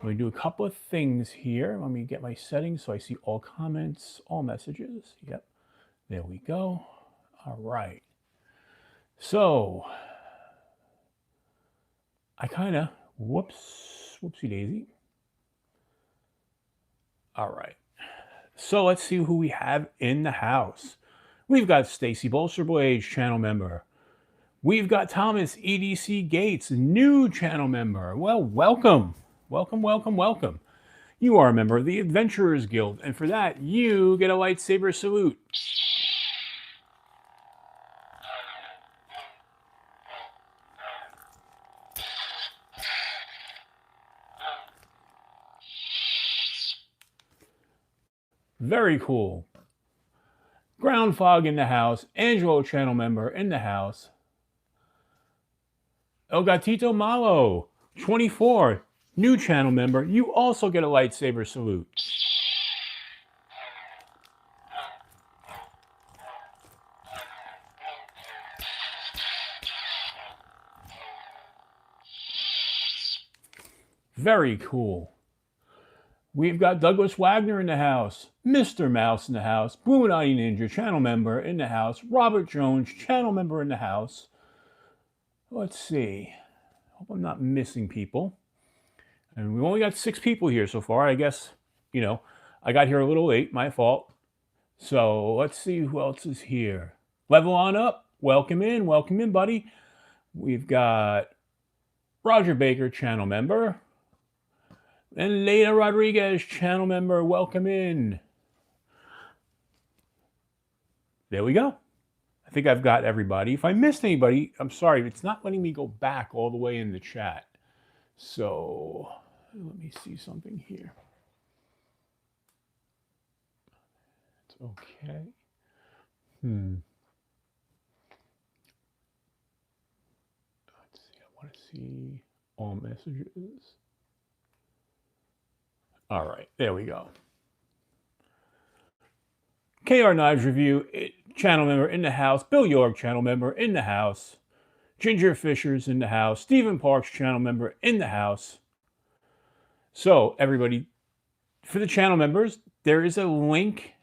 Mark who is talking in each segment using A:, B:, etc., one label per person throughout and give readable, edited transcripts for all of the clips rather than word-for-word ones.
A: Let me do a couple of things here. Let me get my settings so I see all comments, all messages. Yep, there we go. All right. So I kind of, whoopsie daisy. All right. So let's see who we have in the house. We've got Stacy Bolsterblade, channel member. We've got Thomas EDC Gates, new channel member. Well, welcome. Welcome, welcome, welcome. You are a member of the Adventurers Guild, and for that, you get a lightsaber salute. Very cool. Ground Fog in the house. Angelo channel member in the house. El Gatito Malo, 24, new channel member. You also get a lightsaber salute. Very cool. We've got Douglas Wagner in the house, Mr. Mouse in the house, Bluminati Ninja, channel member in the house, Robert Jones, channel member in the house. Let's see. Hope I'm not missing people. And we've only got 6 people here so far. I guess, I got here a little late, my fault. So let's see who else is here. Level on up. Welcome in, buddy. We've got Roger Baker, channel member. And Leda Rodriguez, channel member, welcome in. There we go. I think I've got everybody. If I missed anybody, I'm sorry. It's not letting me go back all the way in the chat. So let me see something here. It's okay. Let's see. I want to see all messages. All right, there we go. KR Knives Review, channel member in the house. Bill York, channel member in the house. Ginger Fisher's in the house. Stephen Parks, channel member in the house. So, everybody, for the channel members, there is a link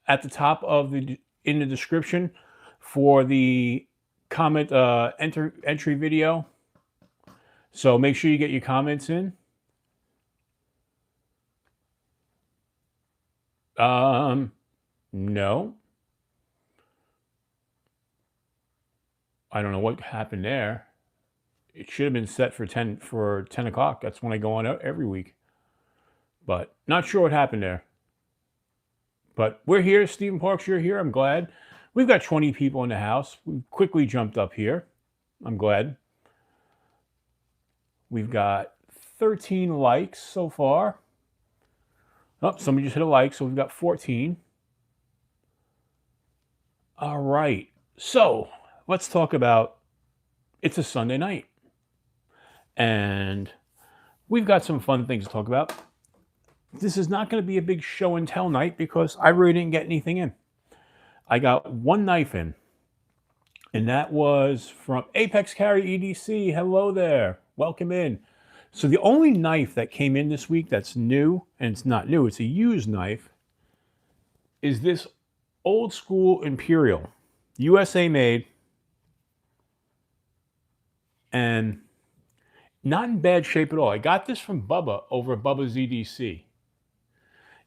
A: at the top of in the description for the comment entry video. So make sure you get your comments in. No. I don't know what happened there. It should have been set for 10 o'clock. That's when I go on every week. But not sure what happened there. But we're here. Stephen Parks, you're here. I'm glad. We've got 20 people in the house. We quickly jumped up here. I'm glad. We've got 13 likes so far. Oh, somebody just hit a like, so we've got 14. All right. So let's talk about it's a Sunday night. And we've got some fun things to talk about. This is not going to be a big show and tell night because I really didn't get anything in. I got one knife in, and that was from Apex Carry EDC. Hello there. Welcome in. So the only knife that came in this week that's new, and it's not new, it's a used knife, is this old school Imperial, USA made, and not in bad shape at all. I got this from Bubba over at Bubba's EDC.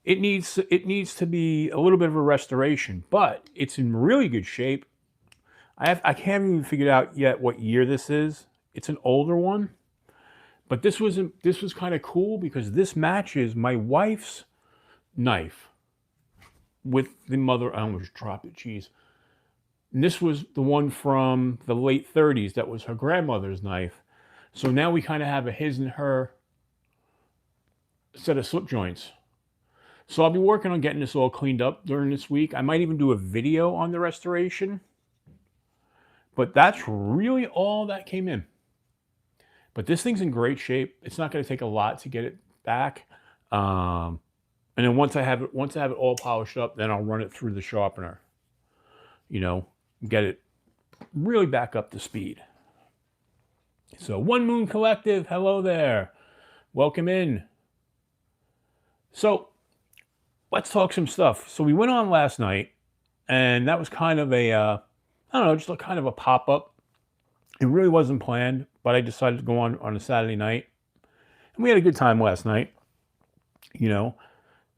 A: It needs to be a little bit of a restoration, but it's in really good shape. I haven't even figured out yet what year this is. It's an older one, but this was kind of cool because this matches my wife's knife with the mother. I almost dropped it. Jeez. And this was the one from the late 30s. That was her grandmother's knife. So now we kind of have a his and her set of slip joints. So I'll be working on getting this all cleaned up during this week. I might even do a video on the restoration. But that's really all that came in. But this thing's in great shape. It's not going to take a lot to get it back. And then once I have it all polished up, then I'll run it through the sharpener. Get it really back up to speed. So One Moon Collective, hello there. Welcome in. So let's talk some stuff. So we went on last night, and that was kind of a, I don't know, just a kind of a pop up. It really wasn't planned, but I decided to go on a Saturday night, and we had a good time last night. You know,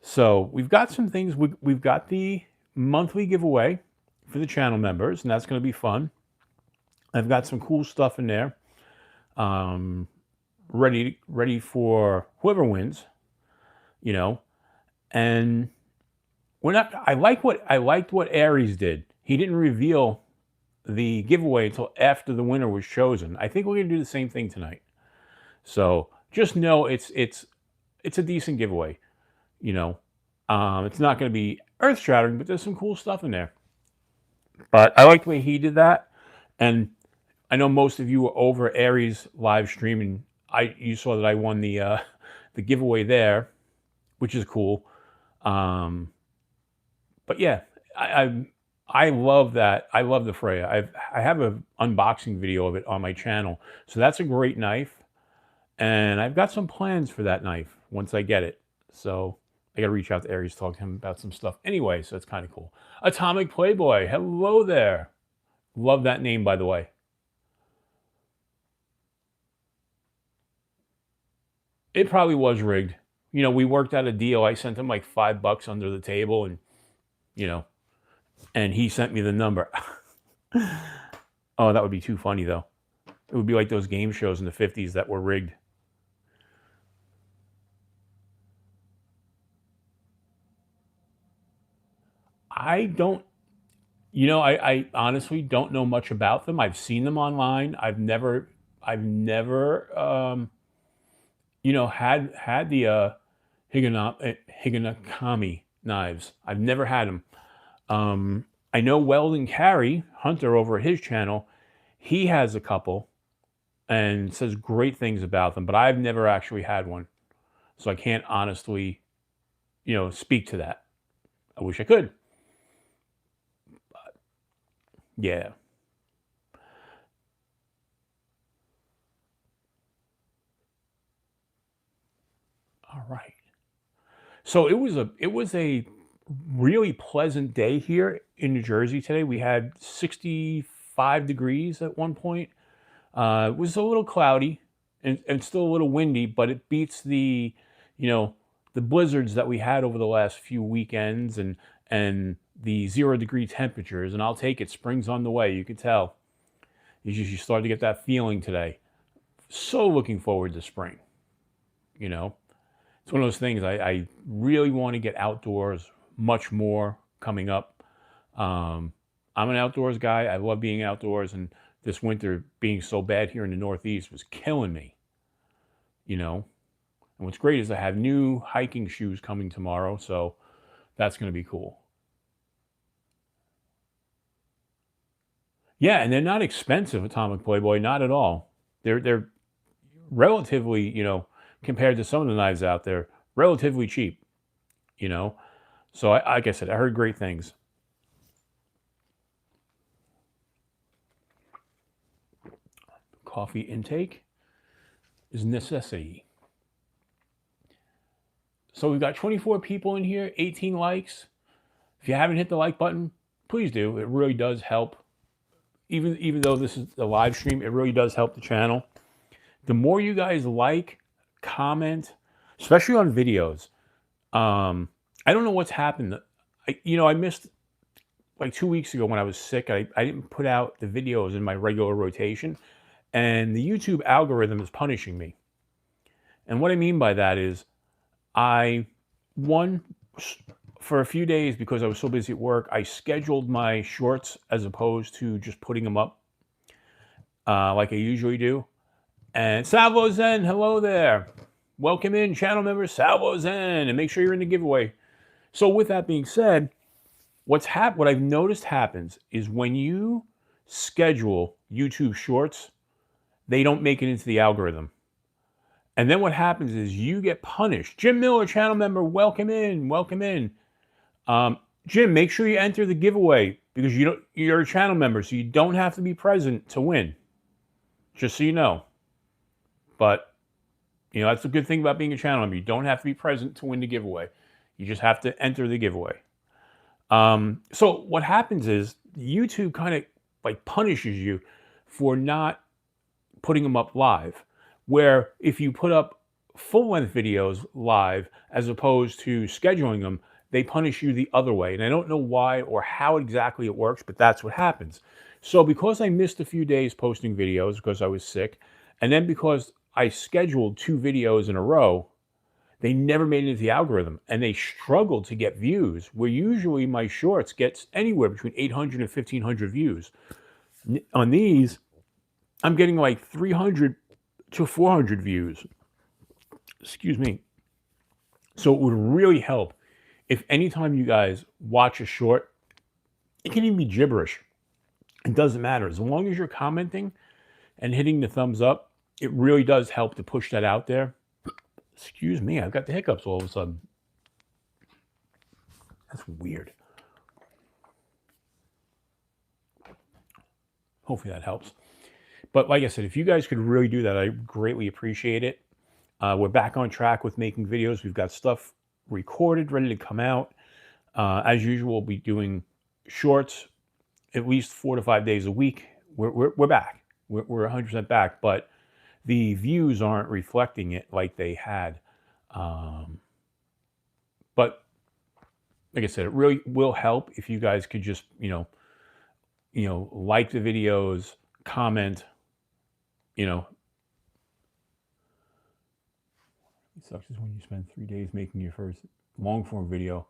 A: so we've got some things. We've got the monthly giveaway for the channel members, and that's going to be fun. I've got some cool stuff in there, um, ready for whoever wins. You know, and we're not. I liked what Aries did. He didn't reveal the giveaway until after the winner was chosen. I think we're gonna do the same thing tonight. So just know it's a decent giveaway. You know, it's not going to be earth shattering, but there's some cool stuff in there. But I like the way he did that, and I know most of you were over Aries live stream, and you saw that I won the giveaway there, which is cool. But yeah, I love that. I love the Freya. I have an unboxing video of it on my channel, so that's a great knife. And I've got some plans for that knife once I get it. So I got to reach out to Aries, talk to him about some stuff. Anyway, so it's kind of cool. Atomic Playboy, hello there. Love that name, by the way. It probably was rigged. You know, we worked out a deal. I sent him like $5 under the table, and you know, and he sent me the number. Oh, that would be too funny though. It would be like those game shows in the 50s that were rigged. I don't, you know, I honestly don't know much about them. I've seen them online. I've never, you know, had the Higanakami knives. I've never had them. I know Weldon Carey, Hunter over at his channel, he has a couple and says great things about them, but I've never actually had one. So I can't honestly, you know, speak to that. I wish I could. But yeah. All right. So it was a really pleasant day here in New Jersey today. We had 65 degrees at one point. It was a little cloudy and still a little windy, but it beats the, you know, the blizzards that we had over the last few weekends and the 0 degree temperatures. And I'll take it. Spring's on the way. You can tell. You start to get that feeling today. So looking forward to spring. You know, it's one of those things. I really want to get outdoors much more coming up. I'm an outdoors guy. I love being outdoors, and this winter being so bad here in the Northeast was killing me, you know. And what's great is I have new hiking shoes coming tomorrow, so that's going to be cool. Yeah, and they're not expensive, Atomic Playboy, not at all. They're relatively, you know, compared to some of the knives out there, relatively cheap, you know. So like I said, I heard great things. Coffee intake is necessity. So we've got 24 people in here, 18 likes. If you haven't hit the like button, please do. It really does help. Even though this is a live stream, it really does help the channel. The more you guys like, comment, especially on videos. I don't know what's happened. I missed like 2 weeks ago when I was sick. I didn't put out the videos in my regular rotation, and the YouTube algorithm is punishing me. And what I mean by that is for a few days, because I was so busy at work, I scheduled my shorts as opposed to just putting them up like I usually do. And Salvo Zen, hello there. Welcome in, channel member Salvo Zen, and make sure you're in the giveaway. So with that being said, what I've noticed happens is when you schedule YouTube shorts, they don't make it into the algorithm. And then what happens is you get punished. Jim Miller, channel member, welcome in, welcome in. Jim, make sure you enter the giveaway because you're a channel member, so you don't have to be present to win. Just so you know. But You know, that's the good thing about being a channel member. You don't have to be present to win the giveaway. You just have to enter the giveaway. So what happens is YouTube kind of like punishes you for not putting them up live. Where if you put up full-length videos live as opposed to scheduling them, they punish you the other way. And I don't know why or how exactly it works, but that's what happens. So because I missed a few days posting videos because I was sick, and then because I scheduled 2 videos in a row, they never made it into the algorithm, and they struggled to get views, where usually my shorts gets anywhere between 800 and 1,500 views. On these, I'm getting like 300 to 400 views. Excuse me. So it would really help if anytime you guys watch a short, it can even be gibberish. It doesn't matter. As long as you're commenting and hitting the thumbs up, it really does help to push that out there. Excuse me, I've got the hiccups all of a sudden. That's weird. Hopefully that helps. But like I said, if you guys could really do that, I greatly appreciate it. We're back on track with making videos. We've got stuff recorded, ready to come out. As usual, we'll be doing shorts at least 4 to 5 days a week. We're back. We're 100% back, but the views aren't reflecting it like they had. But like I said, it really will help if you guys could just, like the videos, comment, It sucks is when you spend 3 days making your first long form video.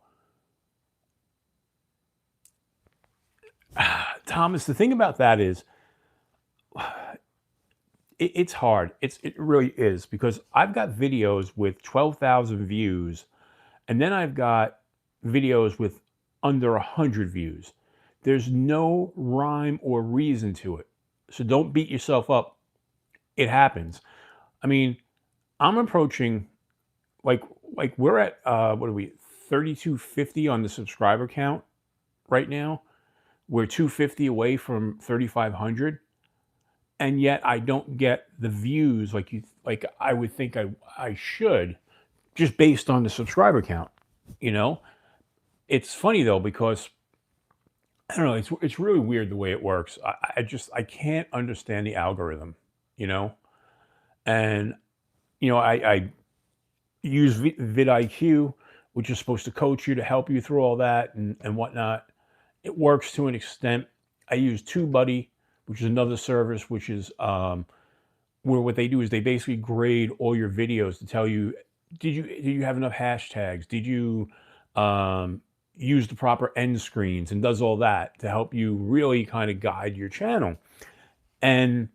A: Thomas, the thing about that is, it's hard. It really is, because I've got videos with 12,000 views, and then I've got videos with under 100 views. There's no rhyme or reason to it. So don't beat yourself up. It happens. I mean, I'm approaching like we're at what are we, 3250 on the subscriber count right now. We're 250 away from 3,500, and yet I don't get the views like I would think I should, just based on the subscriber count. It's funny though, because I don't know, it's really weird the way it works. I can't understand the algorithm, and I use vidIQ, which is supposed to coach you, to help you through all that and whatnot. It works to an extent. I use TubeBuddy, which is another service, which is where what they do is they basically grade all your videos to tell you, did you have enough hashtags? Did you use the proper end screens, and does all that to help you really kind of guide your channel. And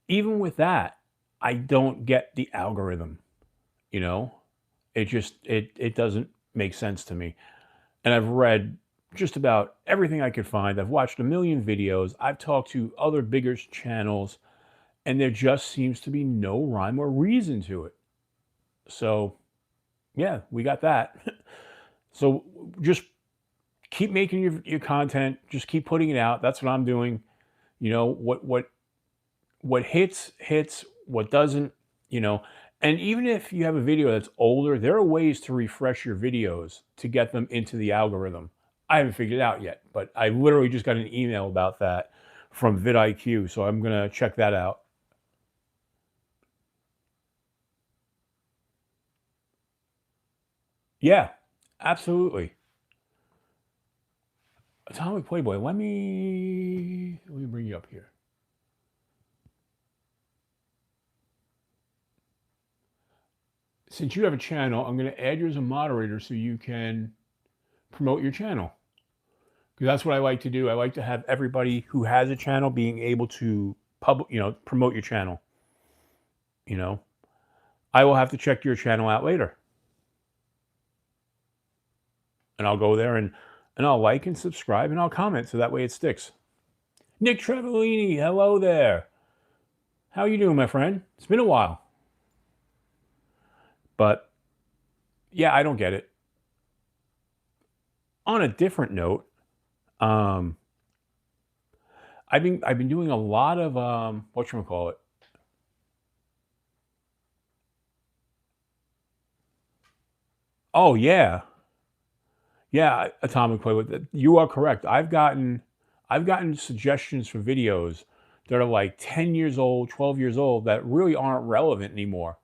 A: even with that, I don't get the algorithm. It doesn't make sense to me. And I've read just about everything I could find. I've watched a million videos. I've talked to other bigger channels, and there just seems to be no rhyme or reason to it. So yeah, we got that. So just keep making your content. Just keep putting it out. That's what I'm doing. What hits, what doesn't, and even if you have a video that's older, there are ways to refresh your videos to get them into the algorithm. I haven't figured it out yet, but I literally just got an email about that from vidIQ, so I'm going to check that out. Yeah, absolutely. Atomic Playboy, let me bring you up here. Since you have a channel, I'm going to add you as a moderator so you can promote your channel. Because that's what I like to do. I like to have everybody who has a channel being able to promote your channel. I will have to check your channel out later. And I'll go there and I'll like and subscribe and I'll comment, so that way it sticks. Nick Trevolini, hello there. How you doing, my friend? It's been a while. But yeah, I don't get it. On a different note, I've been doing a lot of whatchamacallit. Oh yeah, yeah. Atomic Play with it. You are correct. I've gotten suggestions for videos that are like 10 years old, 12 years old that really aren't relevant anymore.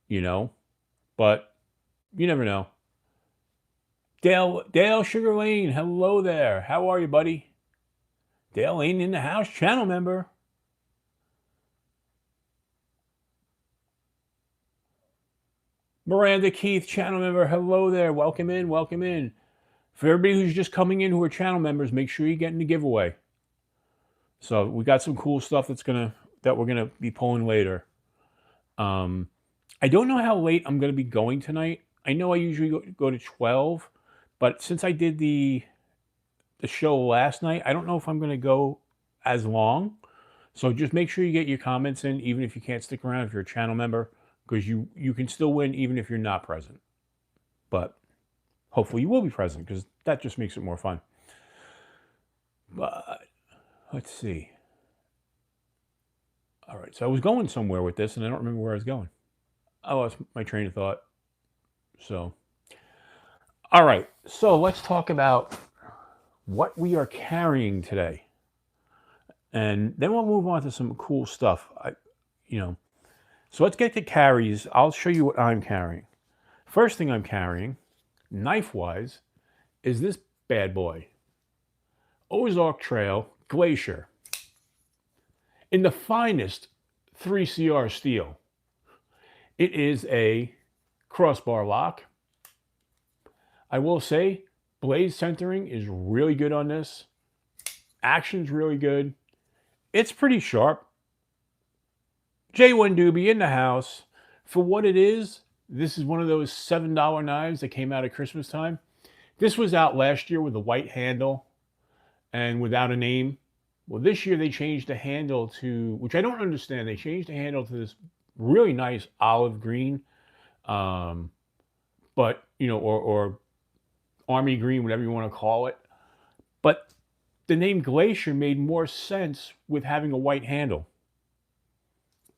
A: You know, but you never know. Dale Sugar Lane, hello there. How are you, buddy? Dale Lane in the house, channel member. Miranda Keith, channel member, hello there. Welcome in, welcome in. For everybody who's just coming in who are channel members, make sure you get in the giveaway. So we got some cool stuff that we're gonna be pulling later. I don't know how late I'm gonna be going tonight. I know I usually go to 12, but since I did the show last night, I don't know if I'm gonna go as long. So just make sure you get your comments in, even if you can't stick around if you're a channel member, because you can still win even if you're not present. But hopefully you will be present because that just makes it more fun. But let's see. All right, so I was going somewhere with this, and I don't remember where I was going. I lost my train of thought. So, all right, so let's talk about what we are carrying today, and then we'll move on to some cool stuff. So let's get to carries. I'll show you what I'm carrying. First thing I'm carrying, knife-wise, is this bad boy. Ozark Trail Glacier in the finest 3CR steel. It is a crossbar lock. I will say, blade centering is really good on this. Action's really good. It's pretty sharp. J1 Doobie in the house. For what it is, this is one of those $7 knives that came out at Christmas time. This was out last year with a white handle and without a name. Well, this year they changed the handle to, which I don't understand. They changed the handle to this really nice olive green, but or army green, whatever you want to call it. But the name Glacier made more sense with having a white handle.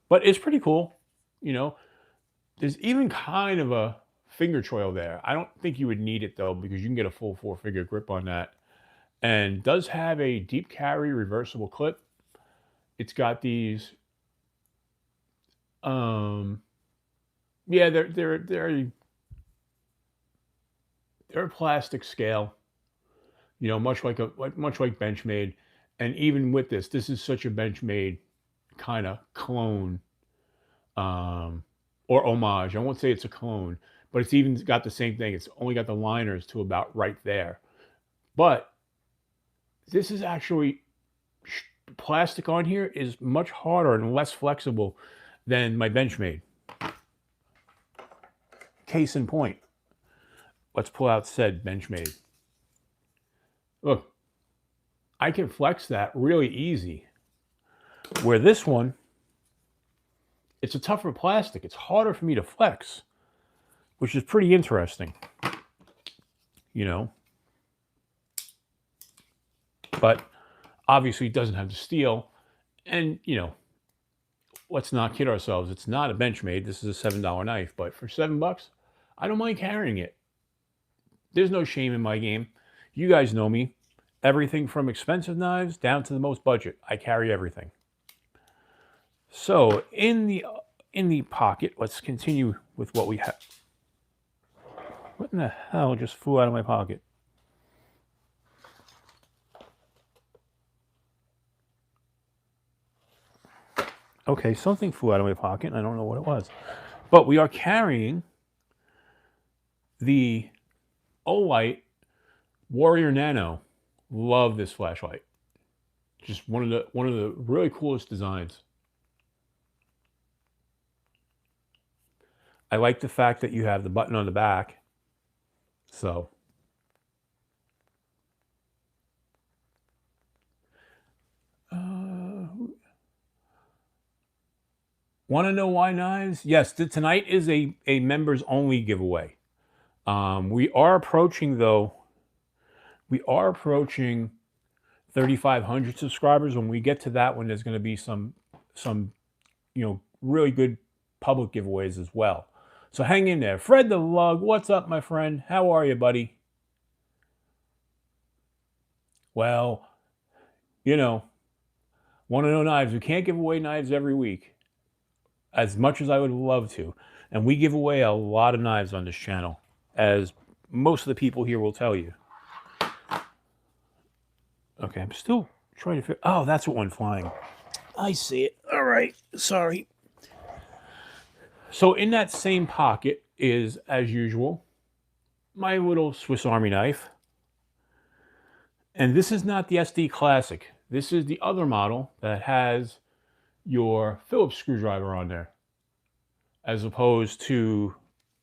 A: But it's pretty cool. There's even kind of a finger choil there. I don't think you would need it though, because you can get a full 4-finger grip on that. And does have a deep carry reversible clip. It's got these, they're a plastic scale, much like Benchmade. And even with this is such a Benchmade kind of clone, or homage. I won't say it's a clone, but it's even got the same thing. It's only got the liners to about right there. But this is actually, plastic on here is much harder and less flexible than my Benchmade. Case in point, let's pull out said Benchmade. Look, I can flex that really easy. Where this one, it's a tougher plastic. It's harder for me to flex, which is pretty interesting. But obviously it doesn't have the steel. And, let's not kid ourselves. It's not a Benchmade. This is a $7 knife. But for $7, I don't mind carrying it. There's no shame in my game. You guys know me. Everything from expensive knives down to the most budget. I carry everything. So in the pocket, let's continue with what we have. What in the hell just flew out of my pocket? Okay, something flew out of my pocket, and I don't know what it was. But we are carrying the Olight Warrior Nano. Love this flashlight. Just one of the really coolest designs. I like the fact that you have the button on the back. So want to know why knives? Yes, tonight is a members only giveaway. We are approaching 3,500 subscribers. When we get to that one, there's going to be some really good public giveaways as well. So hang in there. Fred the Lug, what's up, my friend? How are you, buddy? Well, you know, want to know knives. We can't give away knives every week as much as I would love to. And we give away a lot of knives on this channel, as most of the people here will tell you. Okay, I'm still trying to figure... Oh, that's what went flying. I see it. All right, sorry. So in that same pocket is, as usual, my little Swiss Army knife. And this is not the SD Classic. This is the other model that has your Phillips screwdriver on there, as opposed to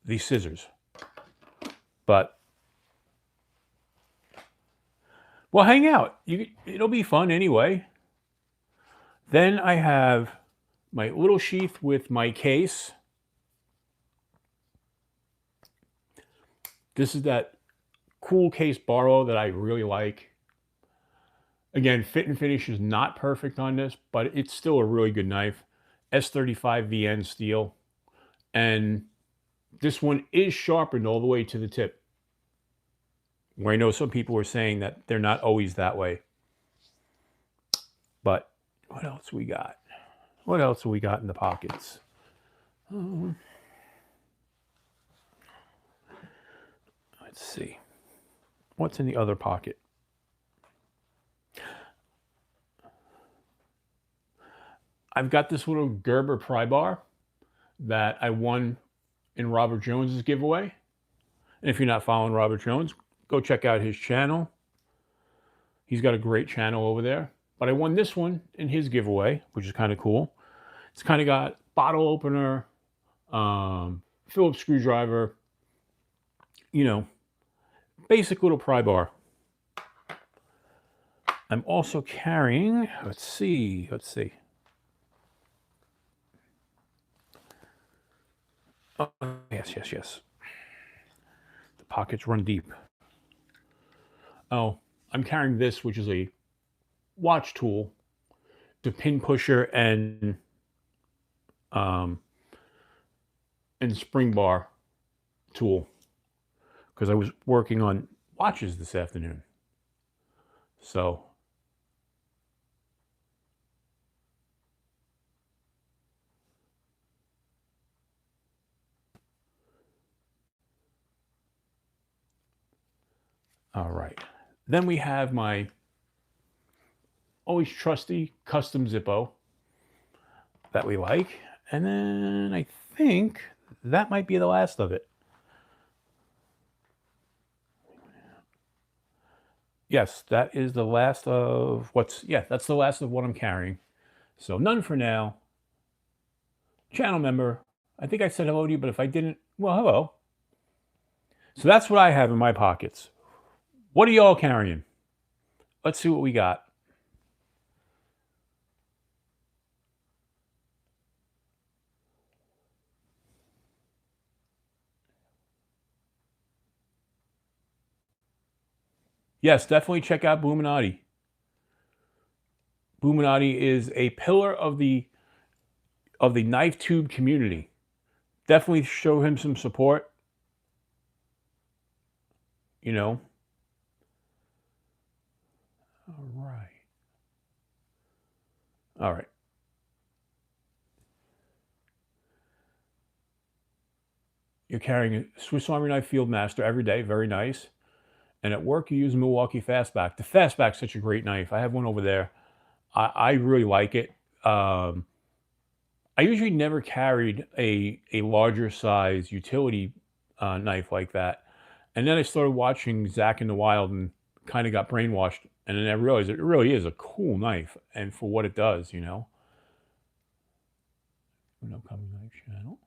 A: the scissors. But, well, hang out. It'll be fun anyway. Then I have my little sheath with my case. This is that cool case Barlow that I really like. Again, fit and finish is not perfect on this, but it's still a really good knife. S35 VN steel. And this one is sharpened all the way to the tip, where I know some people were saying that they're not always that way. But what else we got? What else have we got in the pockets? Let's see. What's in the other pocket? I've got this little Gerber pry bar that I won in Robert Jones's giveaway. And if you're not following Robert Jones, go check out his channel. He's got a great channel over there. But I won this one in his giveaway, which is kind of cool. It's kind of got bottle opener, Phillips screwdriver, you know, basic little pry bar. I'm also carrying, let's see. Oh, yes. The pockets run deep. Oh, I'm carrying this, which is a watch tool, the pin pusher and spring bar tool, because I was working on watches this afternoon. So all right. Then we have my always trusty custom Zippo that we like. And then I think that might be the last of it. Yes, that is the last of that's the last of what I'm carrying. So none for now. Channel member, I think I said hello to you, but if I didn't, well, hello. So that's what I have in my pockets. What are y'all carrying? Let's see what we got. Yes, definitely check out Bluminati. Bluminati is a pillar of the knife tube community. Definitely show him some support. You know. All right. You're carrying a Swiss Army knife Fieldmaster every day. Very nice. And at work, you use a Milwaukee Fastback. The Fastback's such a great knife. I have one over there. I really like it. I usually never carried a larger size utility knife like that. And then I started watching Zach in the Wild and kind of got brainwashed. And then I realized it really is a cool knife, and for what it does, you know. An upcoming knife channel.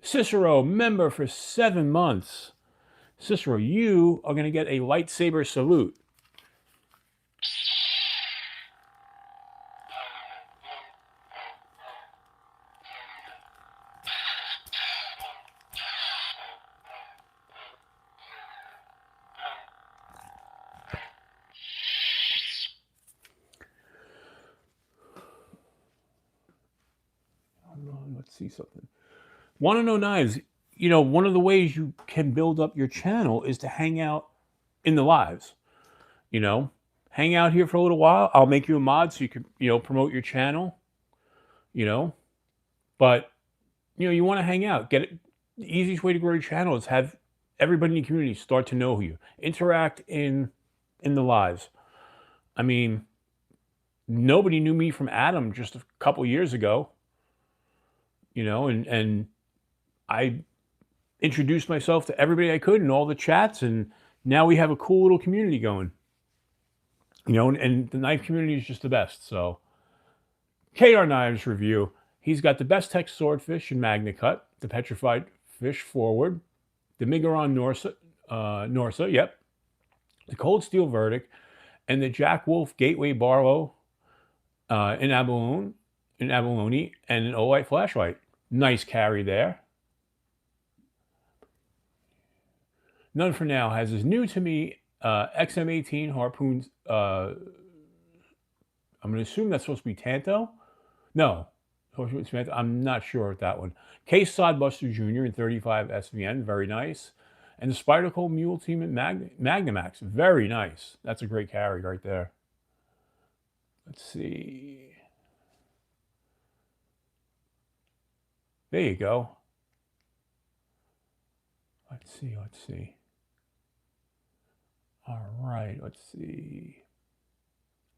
A: Cicero, member for 7 months. Cicero, you are going to get a lightsaber salute. Let's see something. Want to know knives? You know, one of the ways you can build up your channel is to hang out in the lives. You know, hang out here for a little while. I'll make you a mod so you can, promote your channel. You know, but you want to hang out. Get it. The easiest way to grow your channel is have everybody in your community start to know you, interact in the lives. I mean, nobody knew me from Adam just a couple years ago. And I introduced myself to everybody I could in all the chats, and now we have a cool little community going. And the knife community is just the best. So, KR Knives review. He's got the best Tex swordfish in Magna Cut, the petrified fish forward, the Migaron Norsa, yep, the Cold Steel Verdict, and the Jack Wolf Gateway Barlow in abalone, and an O-White flashlight. Nice carry there. None for Now has his new to me XM18 harpoons. I'm going to assume that's supposed to be Tanto. No, I'm not sure with that one. Case Sodbuster Jr. in 35 SVN, very nice. And the Spyderco Mule Team in Magnamax, very nice. That's a great carry right there. Let's see. There you go. Let's see. All right, let's see.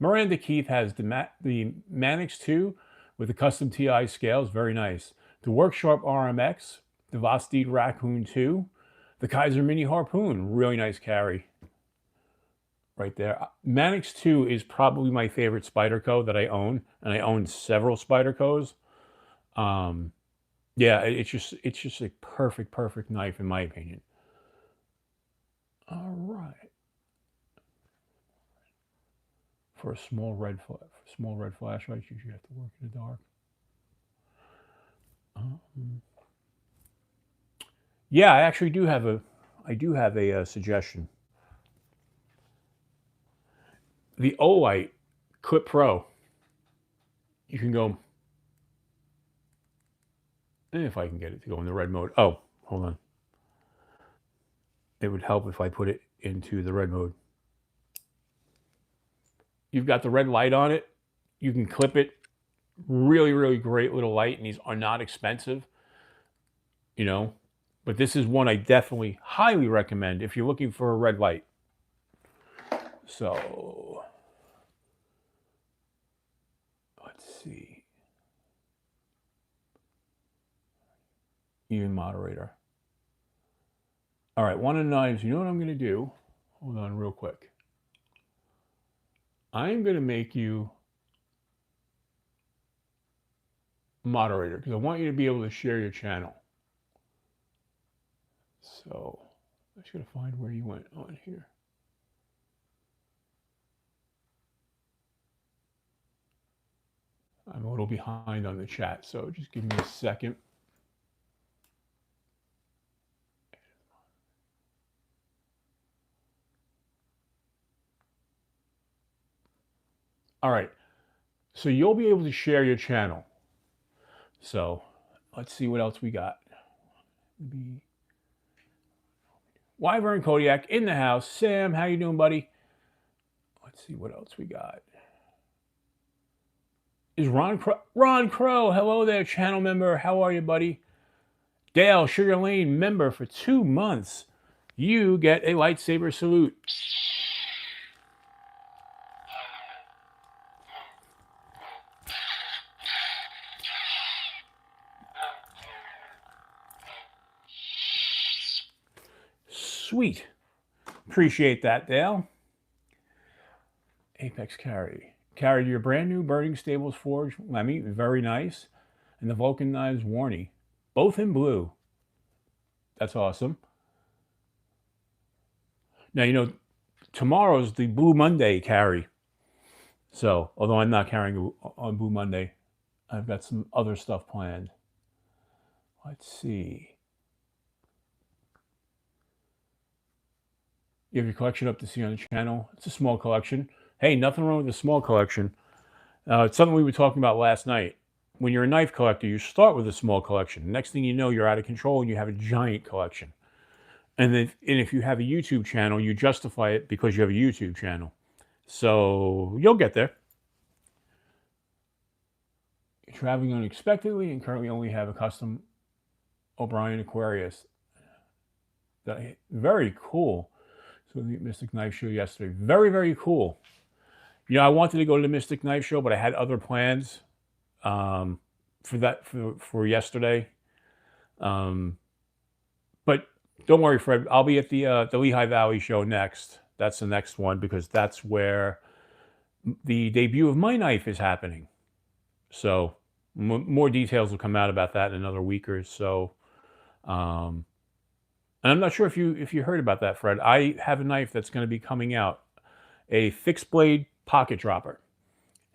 A: Miranda Keith has the Manix 2 with the custom TI scales, very nice. The Worksharp RMX, the Vosteed Raccoon 2, the Kaiser Mini Harpoon, really nice carry right there. Manix 2 is probably my favorite Spyderco that I own, and I own several Spydercos. Yeah, it's just a perfect knife in my opinion. All right. For a small red flashlight, you usually have to work in the dark. Yeah, I actually do have a suggestion. The Olight Clip Pro. You can go. If I can get it to go in the red mode. Oh, hold on. It would help if I put it into the red mode. You've got the red light on it. You can clip it. Really great little light, and these are not expensive. But this is one I definitely highly recommend if you're looking for a red light. So let's see. Even moderator. All right, one of the knives. You know what I'm going to do? Hold on real quick. I'm going to make you moderator because I want you to be able to share your channel. So I just got to find where you went on here. I'm a little behind on the chat, so just give me a second. All right, so you'll be able to share your channel. So let's see what else we got. Wyvern Kodiak in the house. Sam, how you doing, buddy? Let's see what else we got. Is Ron Crow? Hello there, channel member. How are you, buddy? Dale Sugar Lane member for 2 months. You get a lightsaber salute. Sweet. Appreciate that, Dale. Apex Carry. Carried your brand new Burning Stables Forge Lemmy. Very nice. And the Vulcan Knives Warney. Both in blue. That's awesome. Now, tomorrow's the Blue Monday carry. So, although I'm not carrying on Blue Monday, I've got some other stuff planned. Let's see. You have your collection up to see on the channel. It's a small collection. Hey, nothing wrong with a small collection. It's something we were talking about last night. when you're a knife collector, you start with a small collection. Next thing you know, you're out of control and you have a giant collection. And if you have a YouTube channel, you justify it because you have a YouTube channel. So you'll get there. You're traveling unexpectedly and currently only have a custom O'Brien Aquarius. Very cool. So the Mystic Knife Show yesterday. Very, very cool. You know, I wanted to go to the Mystic Knife Show, but I had other plans for yesterday. But don't worry, Fred. I'll be at the Lehigh Valley show next. That's the next one because that's where the debut of my knife is happening. So more details will come out about that in another week or so. And I'm not sure if you heard about that, Fred. I have a knife that's going to be coming out, a fixed blade pocket dropper,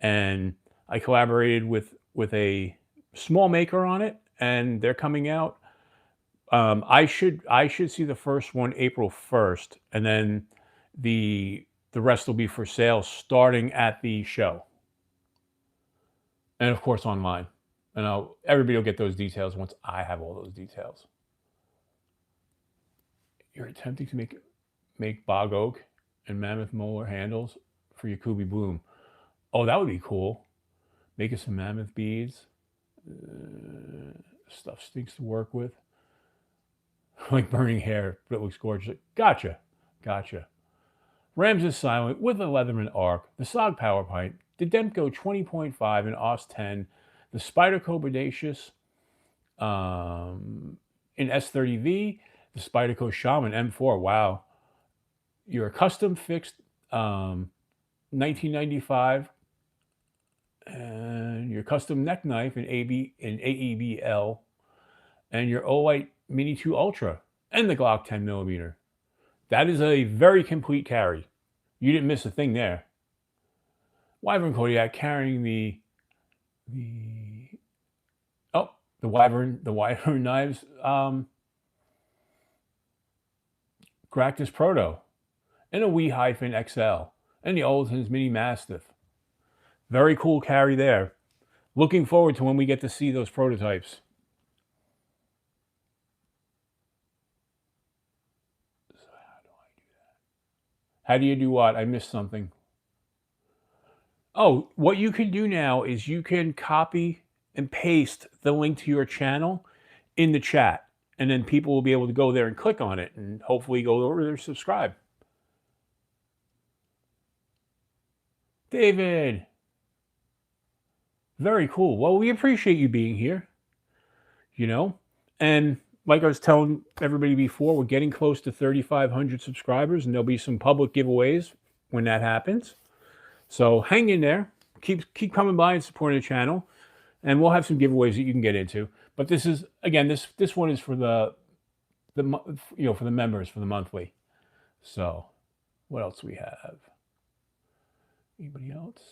A: and I collaborated with a small maker on it, and they're coming out. I should see the first one April 1st, and then the rest will be for sale starting at the show, and of course online. And everybody will get those details once I have all those details. You're attempting to make bog oak and mammoth molar handles for your Kubi Bloom. Oh, that would be cool. Making some mammoth beads. Stuff stinks to work with. Like burning hair, but it looks gorgeous. Gotcha. Rams is silent with the Leatherman Arc, the Sog Power Pint, the Demko 20.5 and OS 10, the Spyderco Bodacious in S30V, the Spyderco Shaman M4. Wow. Your custom fixed 1995 and your custom neck knife in AEBL and your Olight Mini 2 Ultra and the Glock 10mm. That is a very complete carry. You didn't miss a thing there. Wyvern Kodiak carrying the Wyvern knives. Gractus Proto and a Wee-XL and the Oldton's Mini Mastiff. Very cool carry there. Looking forward to when we get to see those prototypes. So how do I do that? How do you do what? I missed something. Oh, what you can do now is you can copy and paste the link to your channel in the chat. And then people will be able to go there and click on it and hopefully go over there and subscribe. David. Very cool. Well, we appreciate you being here. You know, and like I was telling everybody before, we're getting close to 3,500 subscribers, and there'll be some public giveaways when that happens. So hang in there. Keep coming by and supporting the channel, and we'll have some giveaways that you can get into. But this is, again, this one is for the for the members, for the monthly. So what else do we have? Anybody else?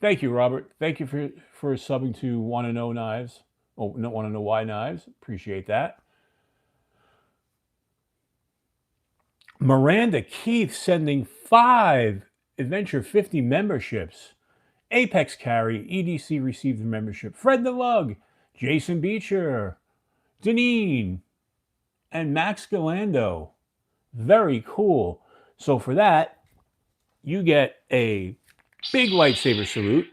A: Thank you, Robert. Thank you for subbing to Want to Know Knives. Oh, no, Want to Know Why Knives. Appreciate that. Miranda Keith sending 5 Adventure 50 memberships. Apex Carry, EDC received the membership. Fred the Lug, Jason Beecher, Deneen, and Max Galando. Very cool. So for that, you get a big lightsaber salute.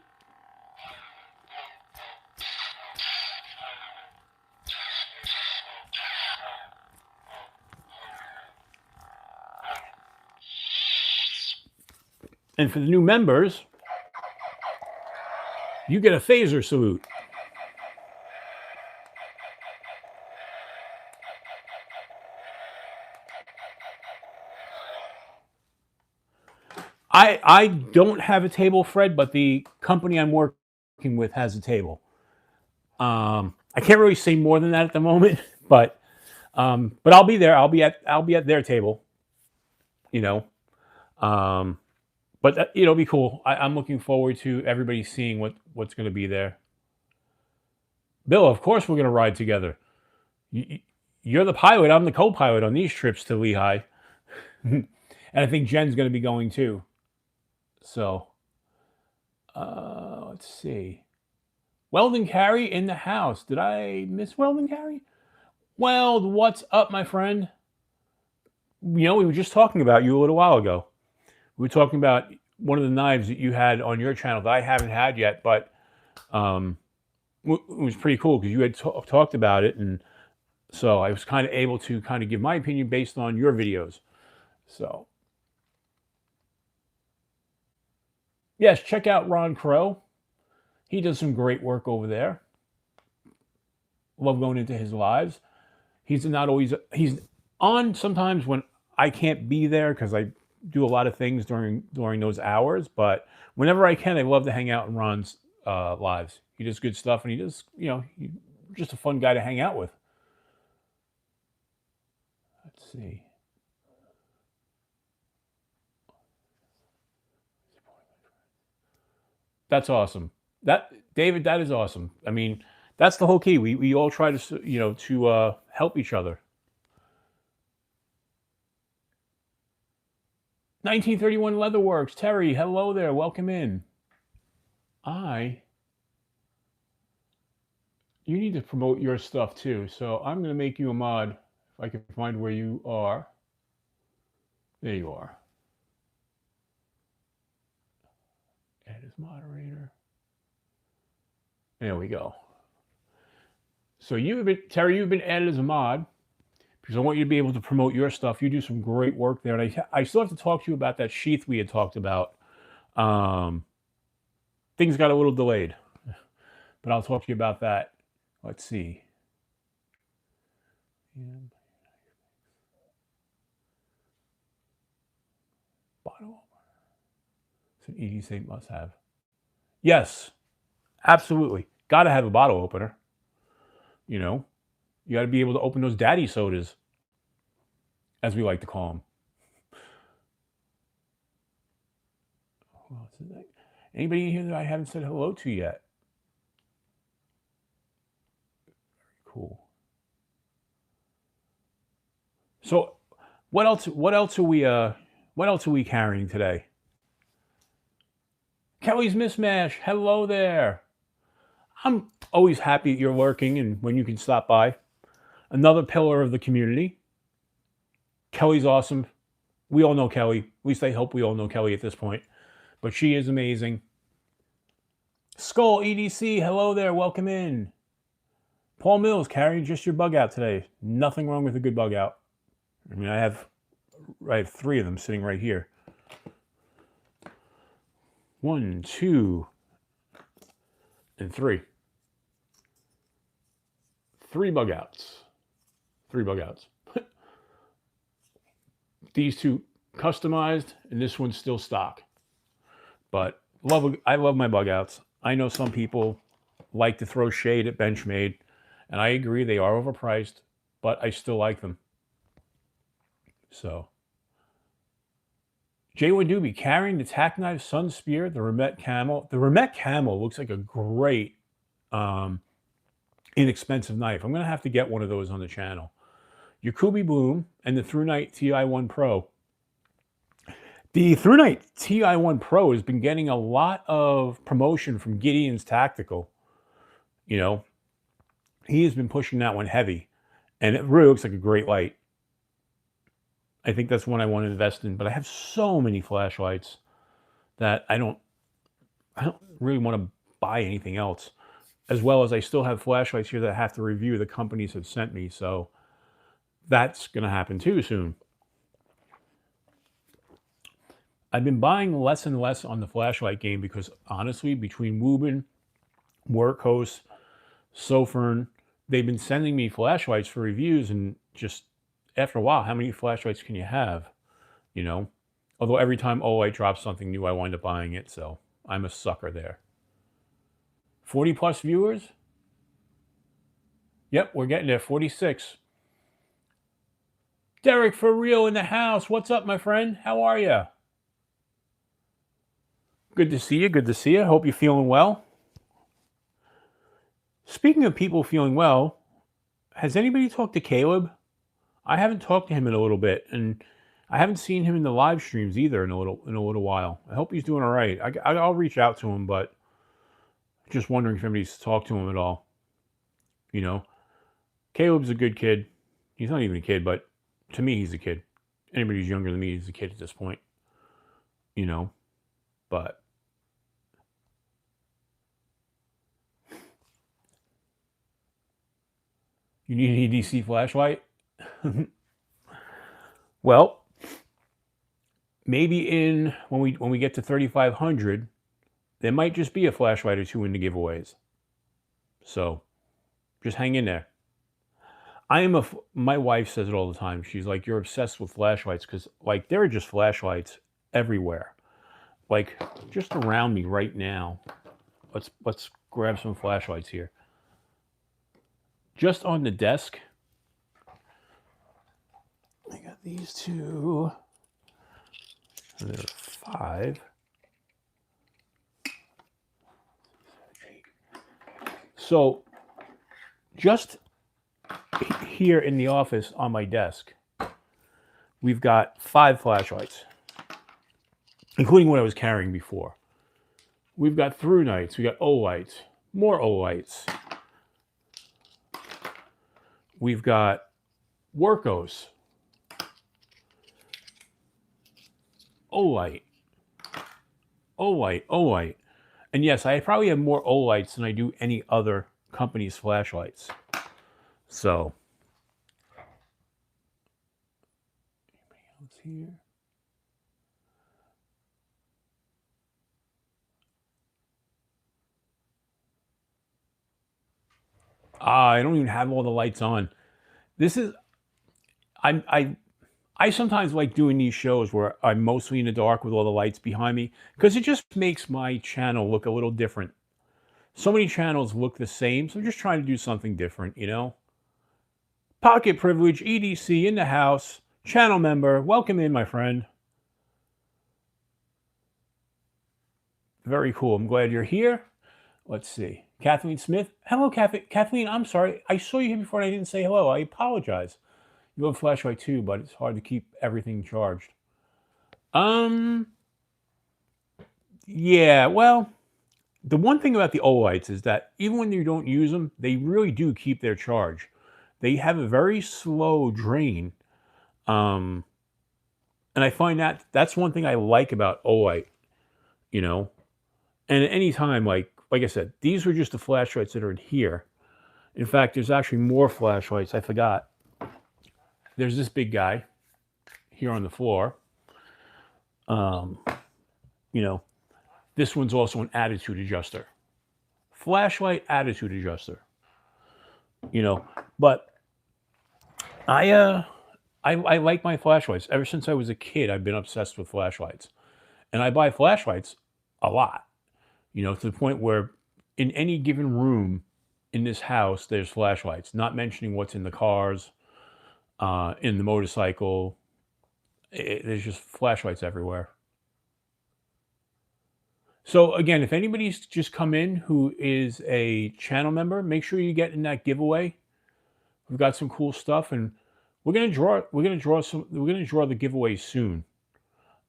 A: And for the new members, you get a phaser salute. I don't have a table, Fred, but the company I'm working with has a table. I can't really say more than that at the moment, but I'll be there. I'll be at their table. You know, but it'll be cool. I'm looking forward to everybody seeing what's going to be there. Bill, of course we're going to ride together. You're the pilot. I'm the co-pilot on these trips to Lehigh. And I think Jen's going to be going too. So, Let's see. Weldon Carey in the house. Did I miss Weldon Carey? Weld, what's up, my friend? We were just talking about you a little while ago. We were talking about one of the knives that you had on your channel that I haven't had yet, but it was pretty cool because you had talked about it, and so I was kind of able to kind of give my opinion based on your videos. So, yes, check out Ron Crow. He does some great work over there. Love going into his lives. He's on sometimes when I can't be there because I do a lot of things during those hours. But whenever I can, I love to hang out in Ron's lives. He does good stuff, and he does, he's just a fun guy to hang out with. Let's see. That's awesome. David, that is awesome. I mean, that's the whole key. We all try to help each other. 1931 Leatherworks. Terry, hello there. Welcome in. You need to promote your stuff too. So I'm going to make you a mod if I can find where you are. There you are. Add as moderator. There we go. So Terry, you've been added as a mod because I want you to be able to promote your stuff. You do some great work there, and I still have to talk to you about that sheath we had talked about. Things got a little delayed, but I'll talk to you about that. Let's see. Bottle. It's an EDC must-have. Yes, absolutely. Got to have a bottle opener. You got to be able to open those daddy sodas, as we like to call them. Anybody in here that I haven't said hello to yet? Very cool. So, what else are we carrying today? Kelly's Mismash, hello there. I'm always happy you're lurking and when you can stop by. Another pillar of the community. Kelly's awesome. We all know Kelly. At least I hope we all know Kelly at this point. But she is amazing. Skull EDC, hello there. Welcome in. Paul Mills, carrying just your bug out today. Nothing wrong with a good bug out. I mean, I have 3 of them sitting right here. 1, 2, and 3. 3 bug outs. 3 bug outs. These 2 customized, and this one's still stock. But I love my bug outs. I know some people like to throw shade at Benchmade, and I agree they are overpriced, but I still like them. So, J1 Doobie carrying the Tack Knife Sun Spear, the Remet Camel. The Remet Camel looks like a great inexpensive knife. I'm going to have to get one of those on the channel. Yakubi Bloom and the ThruNite TI1 Pro. The ThruNite TI1 Pro has been getting a lot of promotion from Gideon's Tactical. He has been pushing that one heavy, and it really looks like a great light. I think that's one I want to invest in, but I have so many flashlights that I don't really want to buy anything else. As well as I still have flashlights here that I have to review the companies have sent me, so that's going to happen too soon. I've been buying less and less on the flashlight game because honestly, between Woobin, Workhorse, Sofern, they've been sending me flashlights for reviews, and just after a while, how many flashlights can you have? Although every time Olight drops something new, I wind up buying it, so I'm a sucker there. 40 plus viewers? Yep, we're getting there. 46. Derek for real in the house. What's up, my friend? How are you? Good to see you. Good to see you. Hope you're feeling well. Speaking of people feeling well, has anybody talked to Caleb? I haven't talked to him in a little bit, and I haven't seen him in the live streams either in a little while. I hope he's doing all right. I'll reach out to him, but just wondering if anybody's talked to him at all. You know, Caleb's a good kid. He's not even a kid, but to me, he's a kid. Anybody who's younger than me is a kid at this point. You know, but you need an EDC flashlight? Well, maybe when we get to 3,500, there might just be a flashlight or two in the giveaways. So just hang in there. My wife says it all the time. She's like, you're obsessed with flashlights because like there are just flashlights everywhere. Like just around me right now. Let's grab some flashlights here. Just on the desk, I got these two. There are 5. So just here in the office on my desk, we've got 5 flashlights, including what I was carrying before. We've got through nights, we got O lights, more O lights. We've got Workos, O light, O light, O light. And yes, I probably have more O lights than I do any other company's flashlights. So, anybody else here? I don't even have all the lights on. This is, I sometimes like doing these shows where I'm mostly in the dark with all the lights behind me because it just makes my channel look a little different. So many channels look the same, so I'm just trying to do something different, you know? Pocket Privilege, EDC in the house, channel member, welcome in, my friend. Very cool. I'm glad you're here. Let's see. Kathleen Smith. Hello, Kathleen. I'm sorry. I saw you here before and I didn't say hello. I apologize. You have a flashlight too, but it's hard to keep everything charged. Yeah, well, the one thing about the Olites is that even when you don't use them, they really do keep their charge. They have a very slow drain. And I find that's one thing I like about Olite, you know. And at any time, like I said, these were just the flashlights that are in here. In fact, there's actually more flashlights. I forgot. There's this big guy here on the floor. You know, this one's also an attitude adjuster. Flashlight attitude adjuster. You know, but I like my flashlights. Ever since I was a kid, I've been obsessed with flashlights. And I buy flashlights a lot. You know, to the point where in any given room in this house, there's flashlights, not mentioning what's in the cars, in the motorcycle. There's just flashlights everywhere. So again, if anybody's just come in who is a channel member, make sure you get in that giveaway. We've got some cool stuff, and we're gonna draw the giveaway soon.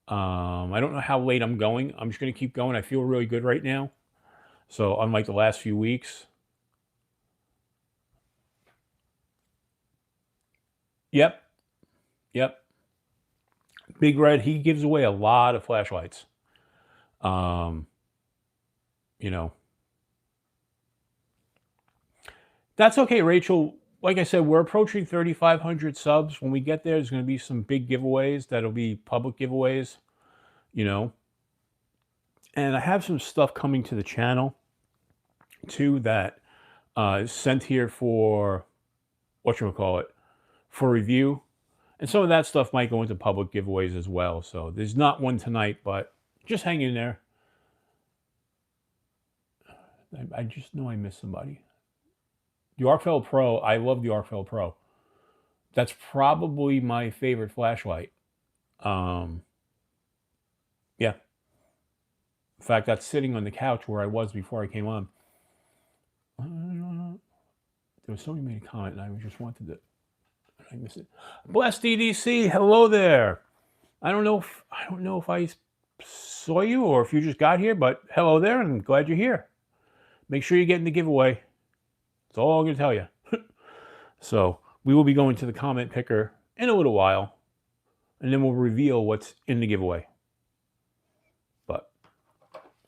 A: I don't know how late I'm going. I'm just gonna keep going. I feel really good right now. So unlike the last few weeks. Yep. Big Red, he gives away a lot of flashlights. You know. That's okay, Rachel. Like I said, we're approaching 3,500 subs. When we get there, there's going to be some big giveaways that'll be public giveaways, you know. And I have some stuff coming to the channel, too, that is sent here for, for review. And some of that stuff might go into public giveaways as well. So there's not one tonight, but just hang in there. I just know I missed somebody. The Arcfell Pro, I love the Arcfell Pro. That's probably my favorite flashlight. Yeah. In fact, that's sitting on the couch where I was before I came on. There was somebody made a comment and I just wanted to. I missed it. Blessed EDC, hello there. I don't know if I saw you or if you just got here, but hello there, and I'm glad you're here. Make sure you get in the giveaway. That's all I'm going to tell you. So we will be going to the comment picker in a little while, and then we'll reveal what's in the giveaway. But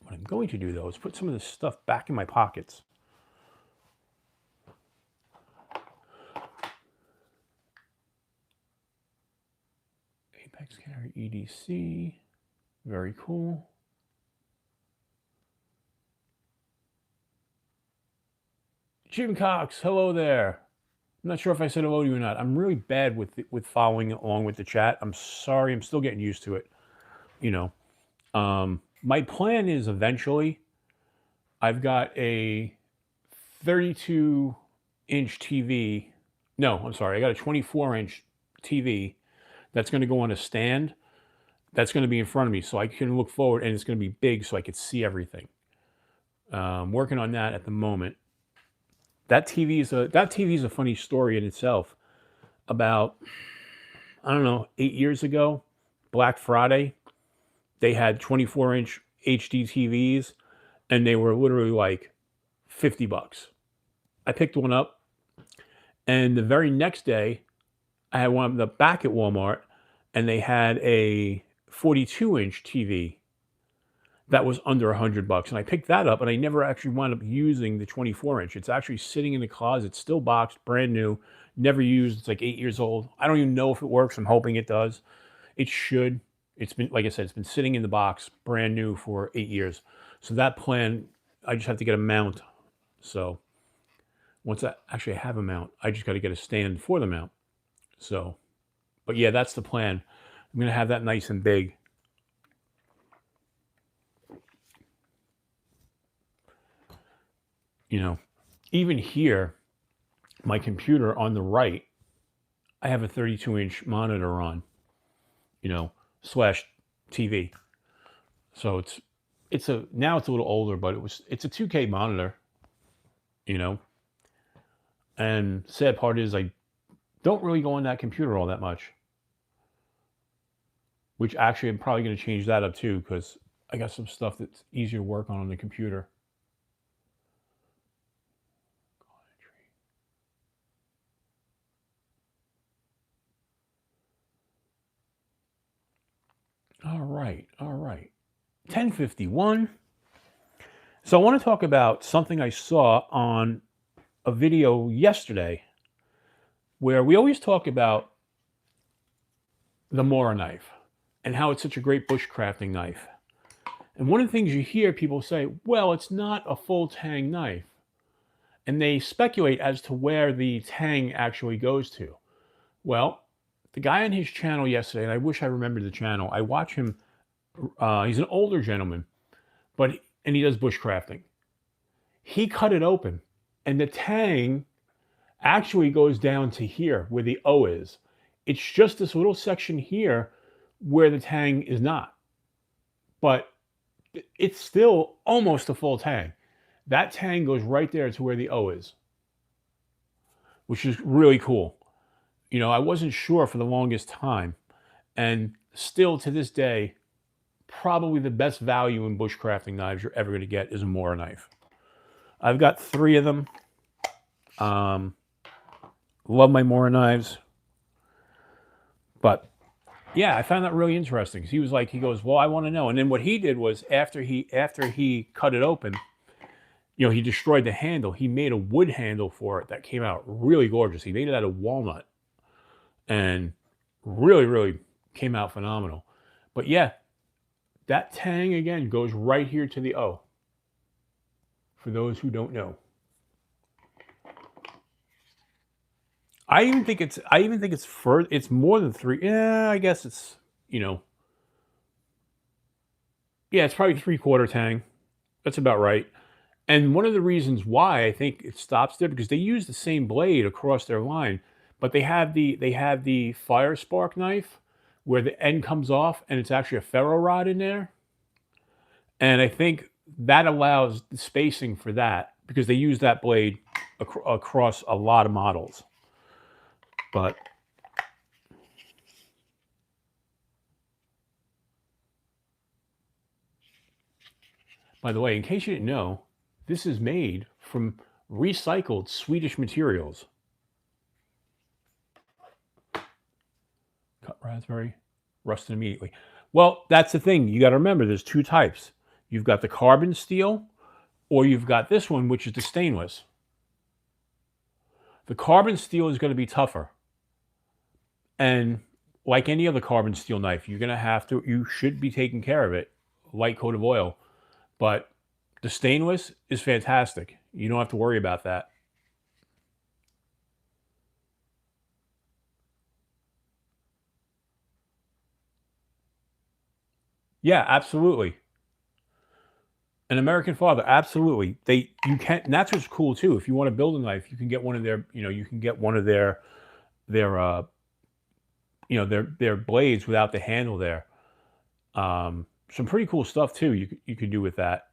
A: what I'm going to do, though, is put some of this stuff back in my pockets. Apex Carry EDC. Very cool. Jim Cox, hello there. I'm not sure if I said hello to you or not. I'm really bad with following along with the chat. I'm sorry. I'm still getting used to it. You know, my plan is eventually I've got a 32-inch TV. No, I'm sorry. I got a 24-inch TV that's going to go on a stand that's going to be in front of me so I can look forward, and it's going to be big so I could see everything. Working on that at the moment. That TV is a funny story in itself. About, I don't know, 8 years ago, Black Friday, they had 24-inch HD TVs, and they were literally like $50. I picked one up, and the very next day, I had one back at Walmart, and they had a 42-inch TV that was under $100, and I picked that up, and I never actually wound up using the 24-inch. It's actually sitting in the closet, still boxed, brand new, never used. It's like 8 years old. I don't even know if it works. I'm hoping it does. It should. It's been, like I said, it's been sitting in the box, brand new, for 8 years. So that plan, I just have to get a mount. So once I actually have a mount, I just got to get a stand for the mount. So, but yeah, that's the plan. I'm going to have that nice and big. You know, even here, my computer on the right, I have a 32-inch monitor on, you know, / TV. So now it's a little older, but it's a 2K monitor, you know. And sad part is I don't really go on that computer all that much. Which actually I'm probably going to change that up too, because I got some stuff that's easier to work on the computer. All right. 10:51. So I want to talk about something I saw on a video yesterday where we always talk about the Mora knife and how it's such a great bushcrafting knife. And one of the things you hear people say, well, it's not a full tang knife. And they speculate as to where the tang actually goes to. Well, the guy on his channel yesterday, and I wish I remembered the channel, I watch him, he's an older gentleman, and he does bushcrafting. He cut it open, and the tang actually goes down to here where the O is. It's just this little section here where the tang is not. But it's still almost a full tang. That tang goes right there to where the O is, which is really cool. You know, I wasn't sure for the longest time, and still to this day, probably the best value in bushcrafting knives you're ever going to get is a Mora knife. I've got 3 of them. Love my Mora knives. But yeah, I found that really interesting. He was like, he goes, well, I want to know. And then what he did was after he cut it open, you know, he destroyed the handle. He made a wood handle for it that came out really gorgeous. He made it out of walnut and really, really came out phenomenal. But yeah, that tang again goes right here to the O. For those who don't know. I even think it's further. It's more than 3. Yeah, I guess it's, you know. Yeah, it's probably 3/4 tang. That's about right. And one of the reasons why I think it stops there, because they use the same blade across their line, but they have the fire spark knife where the end comes off and it's actually a ferro rod in there. And I think that allows the spacing for that because they use that blade across a lot of models. But By the way, in case you didn't know, this is made from recycled Swedish materials. Cut raspberry, rusted immediately. Well, that's the thing. You got to remember there's two types. You've got the carbon steel, or you've got this one, which is the stainless. The carbon steel is going to be tougher. And like any other carbon steel knife, you're going to have to, you should be taking care of it. Light coat of oil. But the stainless is fantastic. You don't have to worry about that. Yeah, absolutely. An American Father, absolutely. You can, and that's what's cool too. If you want to build a knife, you can get one of their, you can get one of their their blades without the handle there. Some pretty cool stuff too. You could do with that.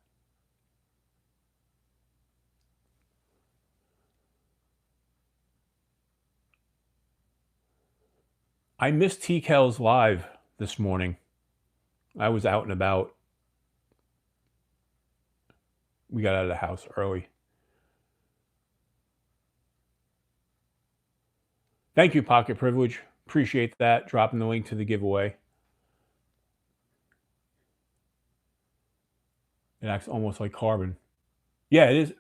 A: I missed TKL's live this morning. I was out and about. We got out of the house early. Thank you, Pocket Privilege. Appreciate that. Dropping the link to the giveaway. It acts almost like carbon. Yeah, it is.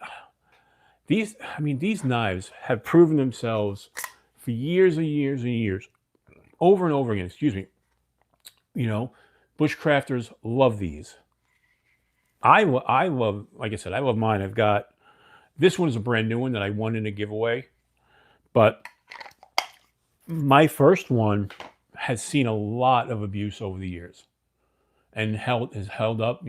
A: These knives have proven themselves for years and years and years, over and over again. Excuse me. Bushcrafters love these. I love, like I said, I love mine. I've got, this one is a brand new one that I won in a giveaway, but my first one has seen a lot of abuse over the years and has held up,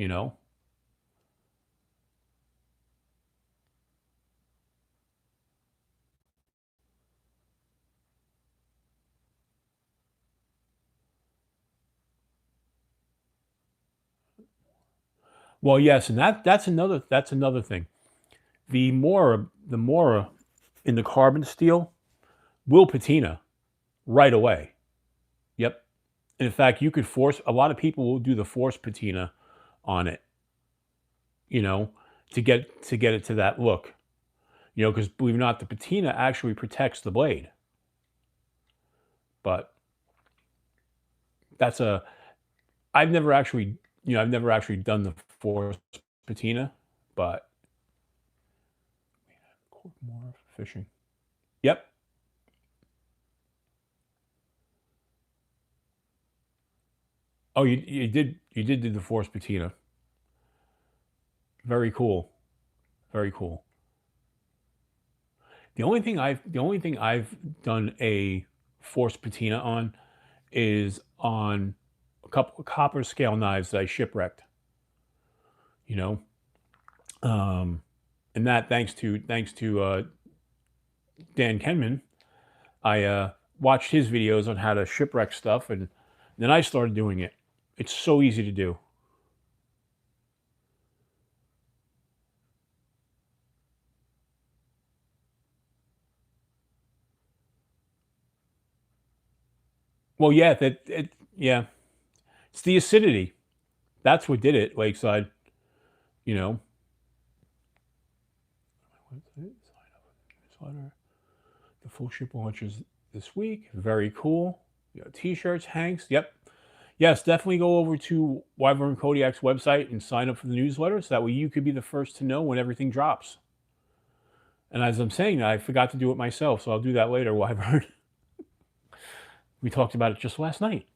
A: Well, yes, and that's another thing. The Mora in the carbon steel will patina right away. Yep. In fact, you could force, a lot of people will do the force patina on it, to get it to that look. Because believe it or not, the patina actually protects the blade. But that's I've never actually done the force patina, but more fishing. Yep. Oh, you did do the force patina. Very cool. Very cool. The only thing I've done a force patina on is on a couple of copper scale knives that I shipwrecked. And that thanks to Dan Kenman. I watched his videos on how to shipwreck stuff, and then I started doing it. It's so easy to do. Well, yeah, yeah, it's the acidity. That's what did it, Lakeside. The full ship launches this week. Very cool. T-shirts, Hanks. Yep. Yes, definitely go over to Wyvern Kodiak's website and sign up for the newsletter, so that way you could be the first to know when everything drops. And as I'm saying, I forgot to do it myself, so I'll do that later, Wyvern. We talked about it just last night.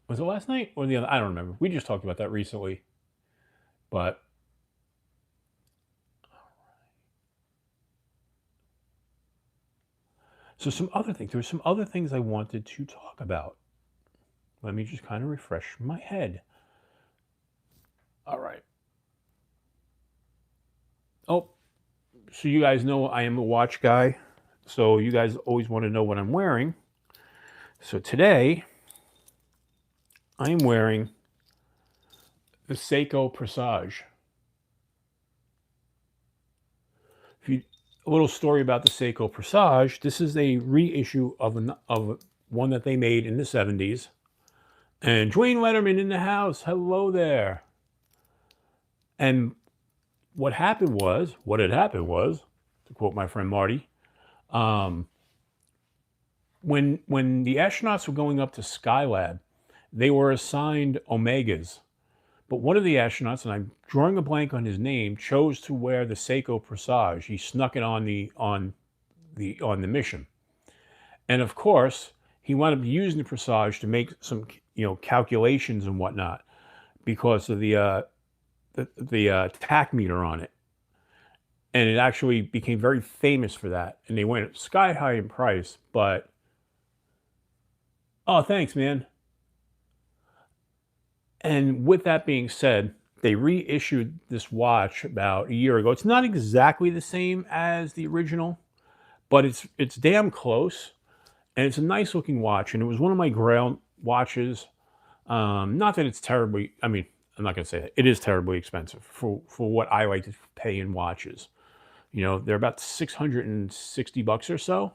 A: Was it last night or the other? I don't remember. We just talked about that recently. But so there's some other things I wanted to talk about. Let me just kind of refresh my head. All right. Oh, so you guys know I am a watch guy. So you guys always want to know what I'm wearing. So today, I am wearing the Seiko Presage. A little story about the Seiko Presage. This is a reissue of one that they made in the 70s. And Dwayne Letterman in the house. Hello there. And what had happened was, to quote my friend Marty, um, when the astronauts were going up to Skylab, they were assigned Omegas. But one of the astronauts, and I'm drawing a blank on his name, chose to wear the Seiko Presage. He snuck it on the mission, and of course, he wound up using the Presage to make some calculations and whatnot because of the tack meter on it, and it actually became very famous for that. And they went sky high in price, but oh, thanks, man. And with that being said, they reissued this watch about a year ago. It's not exactly the same as the original, but it's damn close, and it's a nice looking watch. And it was one of my Grail watches. Not that it's terribly. I mean, I'm not going to say that it is terribly expensive for what I like to pay in watches. They're about $660 or so,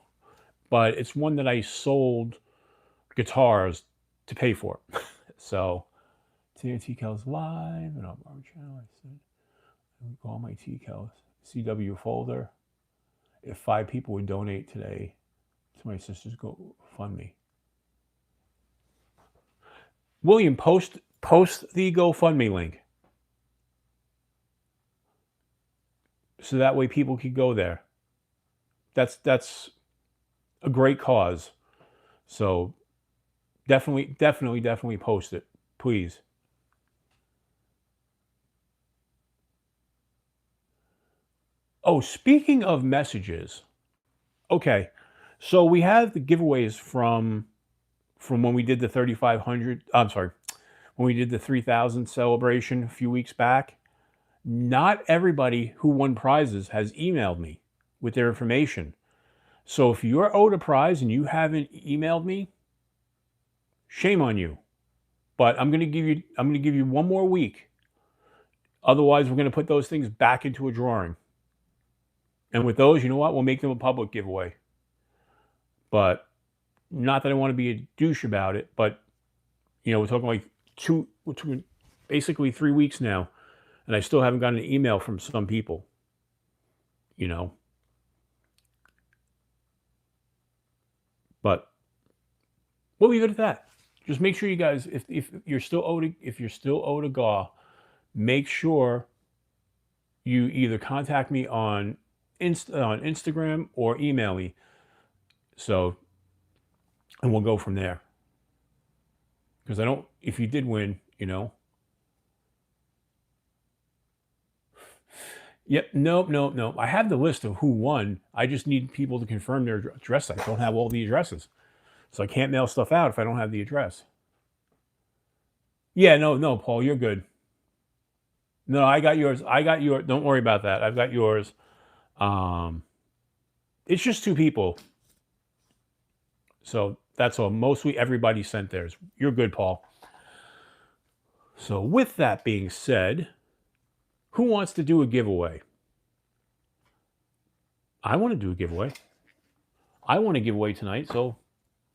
A: but it's one that I sold guitars to pay for. So TNT Kells live and on our channel. I said, all my TCals CW folder. If 5 people would donate today to my sister's GoFundMe. William, post the GoFundMe link, so that way people can go there. That's a great cause. So definitely post it, please. Oh, speaking of messages, okay, so we have the giveaways from when we did the 3,500. I'm sorry, when we did the 3,000 celebration a few weeks back. Not everybody who won prizes has emailed me with their information. So if you're owed a prize and you haven't emailed me, shame on you. But I'm going to give you one more week. Otherwise, we're going to put those things back into a drawing. And with those, you know what? We'll make them a public giveaway. But not that I want to be a douche about it, but we're talking like basically 3 weeks now, and I still haven't gotten an email from some people. But we'll leave it at that. Just make sure you guys, if you're still owed a GAW, make sure you either contact me on Instagram or email me. So, and we'll go from there. Because if you did win, Yep, no. I have the list of who won. I just need people to confirm their address. I don't have all the addresses. So I can't mail stuff out if I don't have the address. Yeah, no, Paul, you're good. No, I got yours. Don't worry about that. I've got yours. It's just 2 people. So that's all. Mostly everybody sent theirs. You're good, Paul. So with that being said, who wants to do a giveaway? I want to do a giveaway. I want to give away tonight, so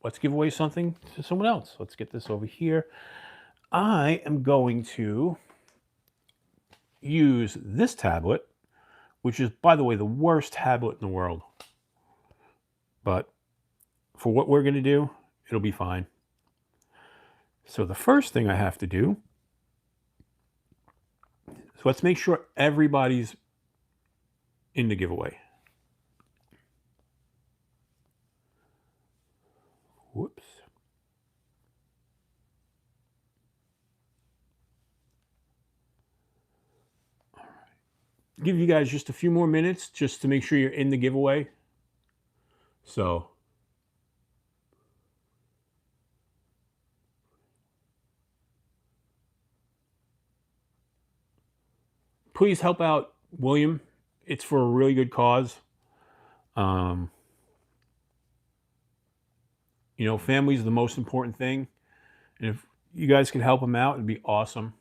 A: let's give away something to someone else. Let's get this over here. I am going to use this tablet, which is, by the way, the worst tablet in the world. But for what we're going to do, it'll be fine. So the first thing I have to do, so let's make sure everybody's in the giveaway. Whoops. All right. Give you guys just a few more minutes just to make sure you're in the giveaway. So please help out William. It's for a really good cause. Family is the most important thing. And if you guys can help him out, it'd be awesome.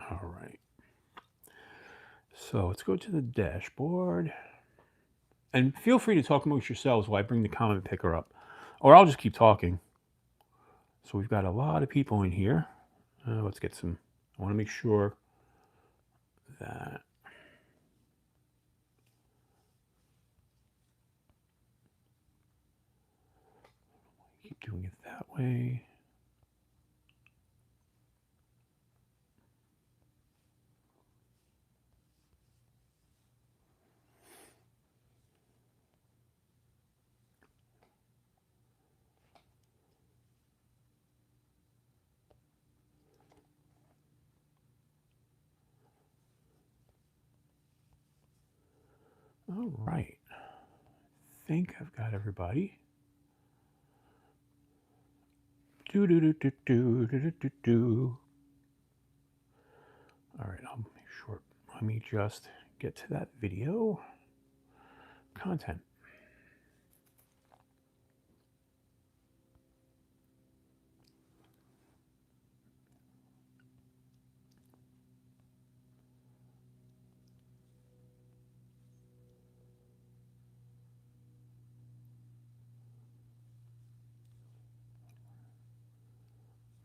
A: All right. So let's go to the dashboard. And feel free to talk amongst yourselves while I bring the comment picker up. Or I'll just keep talking. So we've got a lot of people in here. Let's get some. I want to make sure that keep doing it that way. All right. I think I've got everybody. All right, I'll make sure. Let me just get to that video content.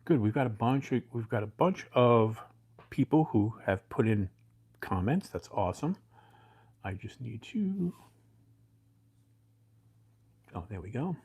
A: Good. We've got a bunch of people who have put in comments. That's awesome. I just need to. Oh, there we go.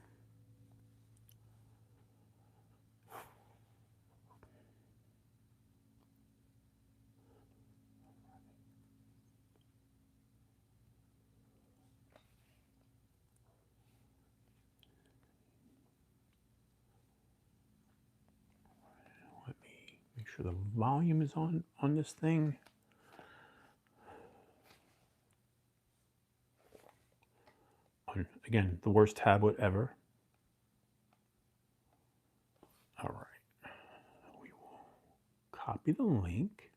A: Let me make sure the volume is on this thing. Again, the worst tablet ever. All right. We will copy the link.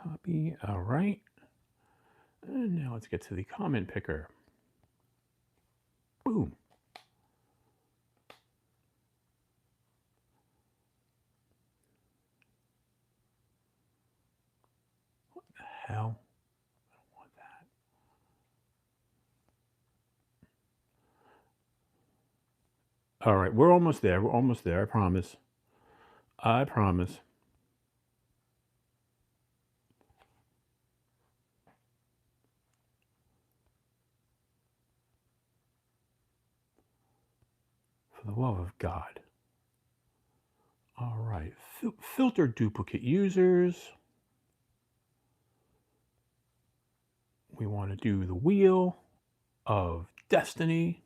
A: Copy. All right. And now let's get to the comment picker. Boom. What the hell? I don't want that. All right, we're almost there. We're almost there. I promise. I promise. For the love of God. All right, filter duplicate users. We want to do the wheel of destiny.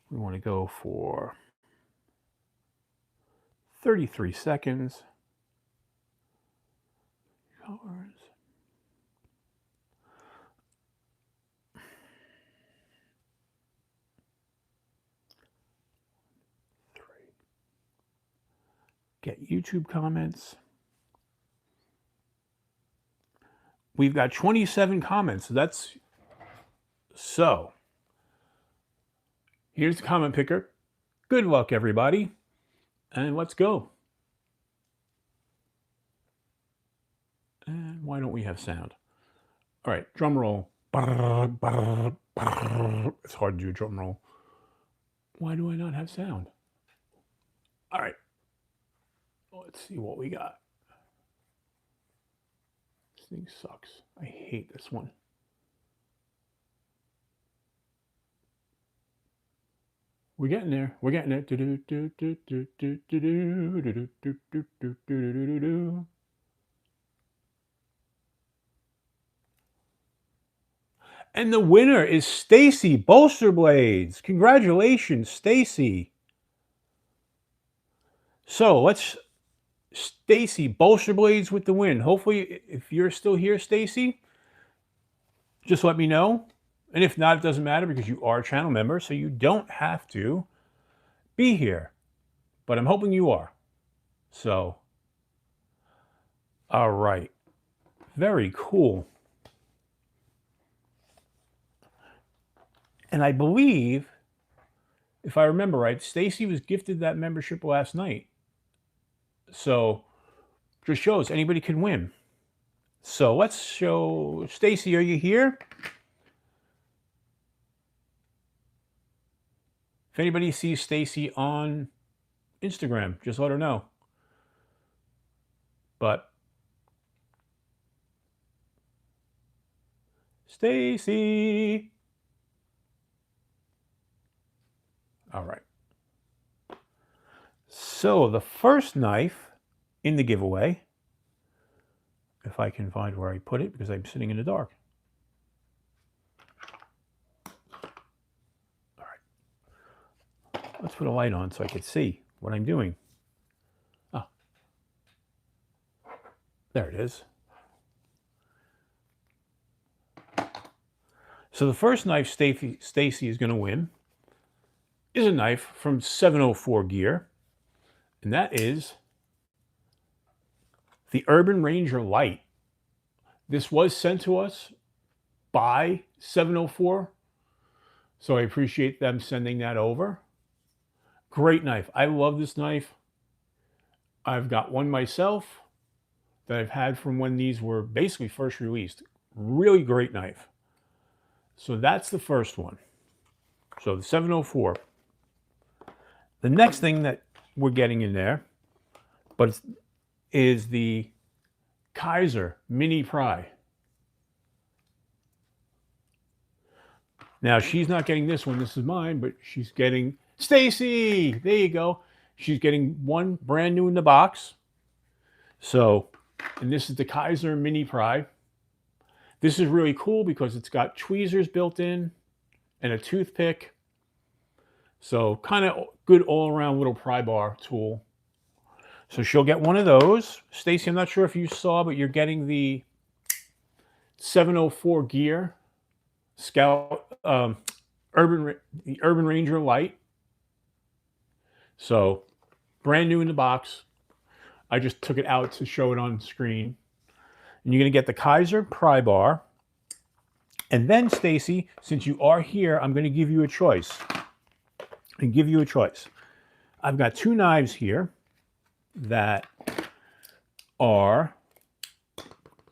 A: We want to go for 33 seconds. Colors. Get YouTube comments. We've got 27 comments. So here's the comment picker. Good luck, everybody. And let's go. And why don't we have sound? All right, drum roll. It's hard to do a drum roll. Why do I not have sound? All right. Let's see what we got. This thing sucks. I hate this one. We're getting there. We're getting there. And the winner is Stacy Bolsterblades. Congratulations, Stacy. So let's Stacy Bolsterblades with the win. Hopefully, if you're still here, Stacy, just let me know. And if not, it doesn't matter because you are a channel member, so you don't have to be here. But I'm hoping you are. So, all right. Very cool. And I believe, if I remember right, Stacy was gifted that membership last night. So, just shows anybody can win. So let's show Stacy. Are you here? If anybody sees Stacy on Instagram, just let her know. But Stacy. All right. So the first knife in the giveaway, if I can find where I put it because I'm sitting in the dark. All right. Let's put a light on so I can see what I'm doing. Ah, there it is. So the first knife Stacy is going to win is a knife from 704 Gear, and that is the Urban Ranger Light. This was sent to us by 704, so I appreciate them sending that over. Great knife. I love this knife. I've got one myself that I've had from when these were basically first released. Really great knife. So that's the first one. So the 704. The next thing that we're getting in there, but is the Kaiser Mini Pry. Now she's not getting this one. This is mine, but she's getting Stacy. There you go. She's getting one brand new in the box. So, and this is the Kaiser Mini Pry. This is really cool because it's got tweezers built in and a toothpick. So kind of good all-around little pry bar tool. So she'll get one of those. Stacy, I'm not sure if you saw, but you're getting the 704 Gear Scout Urban Ranger Light. So brand new in the box. I just took it out to show it on screen. And you're going to get the Kaiser pry bar. And then, Stacy, since you are here, I'm going to give you a choice. I've got two knives here that are,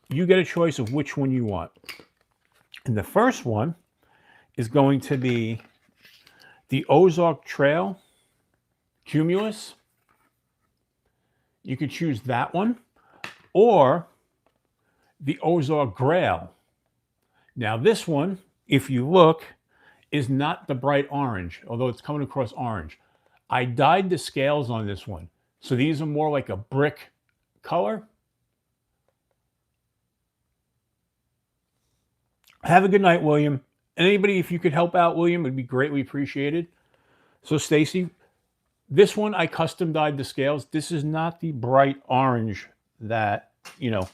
A: you get a choice of which one you want. And the first one is going to be the Ozark Trail Cumulus. You could choose that one, or the Ozark Grail. Now this one, if you look, is not the bright orange, although it's coming across orange. I dyed the scales on this one. So these are more like a brick color. Have a good night, William. Anybody, if you could help out William, would be greatly appreciated. So Stacy, this one I custom dyed the scales. This is not the bright orange that, you know,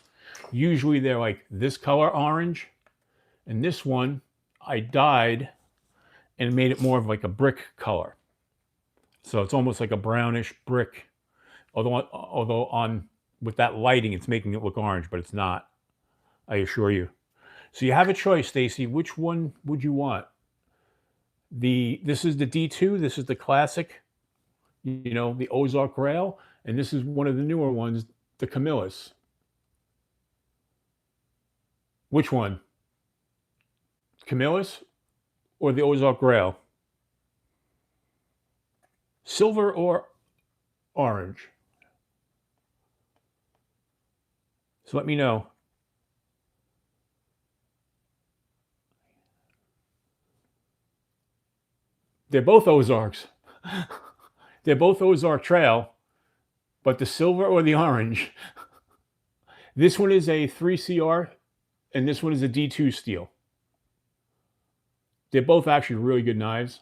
A: usually they're like this color orange. And this one I dyed and made it more of like a brick color. So it's almost like a brownish brick. Although on with that lighting, it's making it look orange, but it's not, I assure you. So you have a choice, Stacy. Which one would you want? This is the D2. This is the classic, you know, the Ozark Grail. And this is one of the newer ones, the Camillus. Which one? Camillus or the Ozark Grail? Silver or orange? So let me know. They're both Ozarks. They're both Ozark Trail, but the silver or the orange. This one is a 3CR, and this one is a D2 steel. They're both actually really good knives.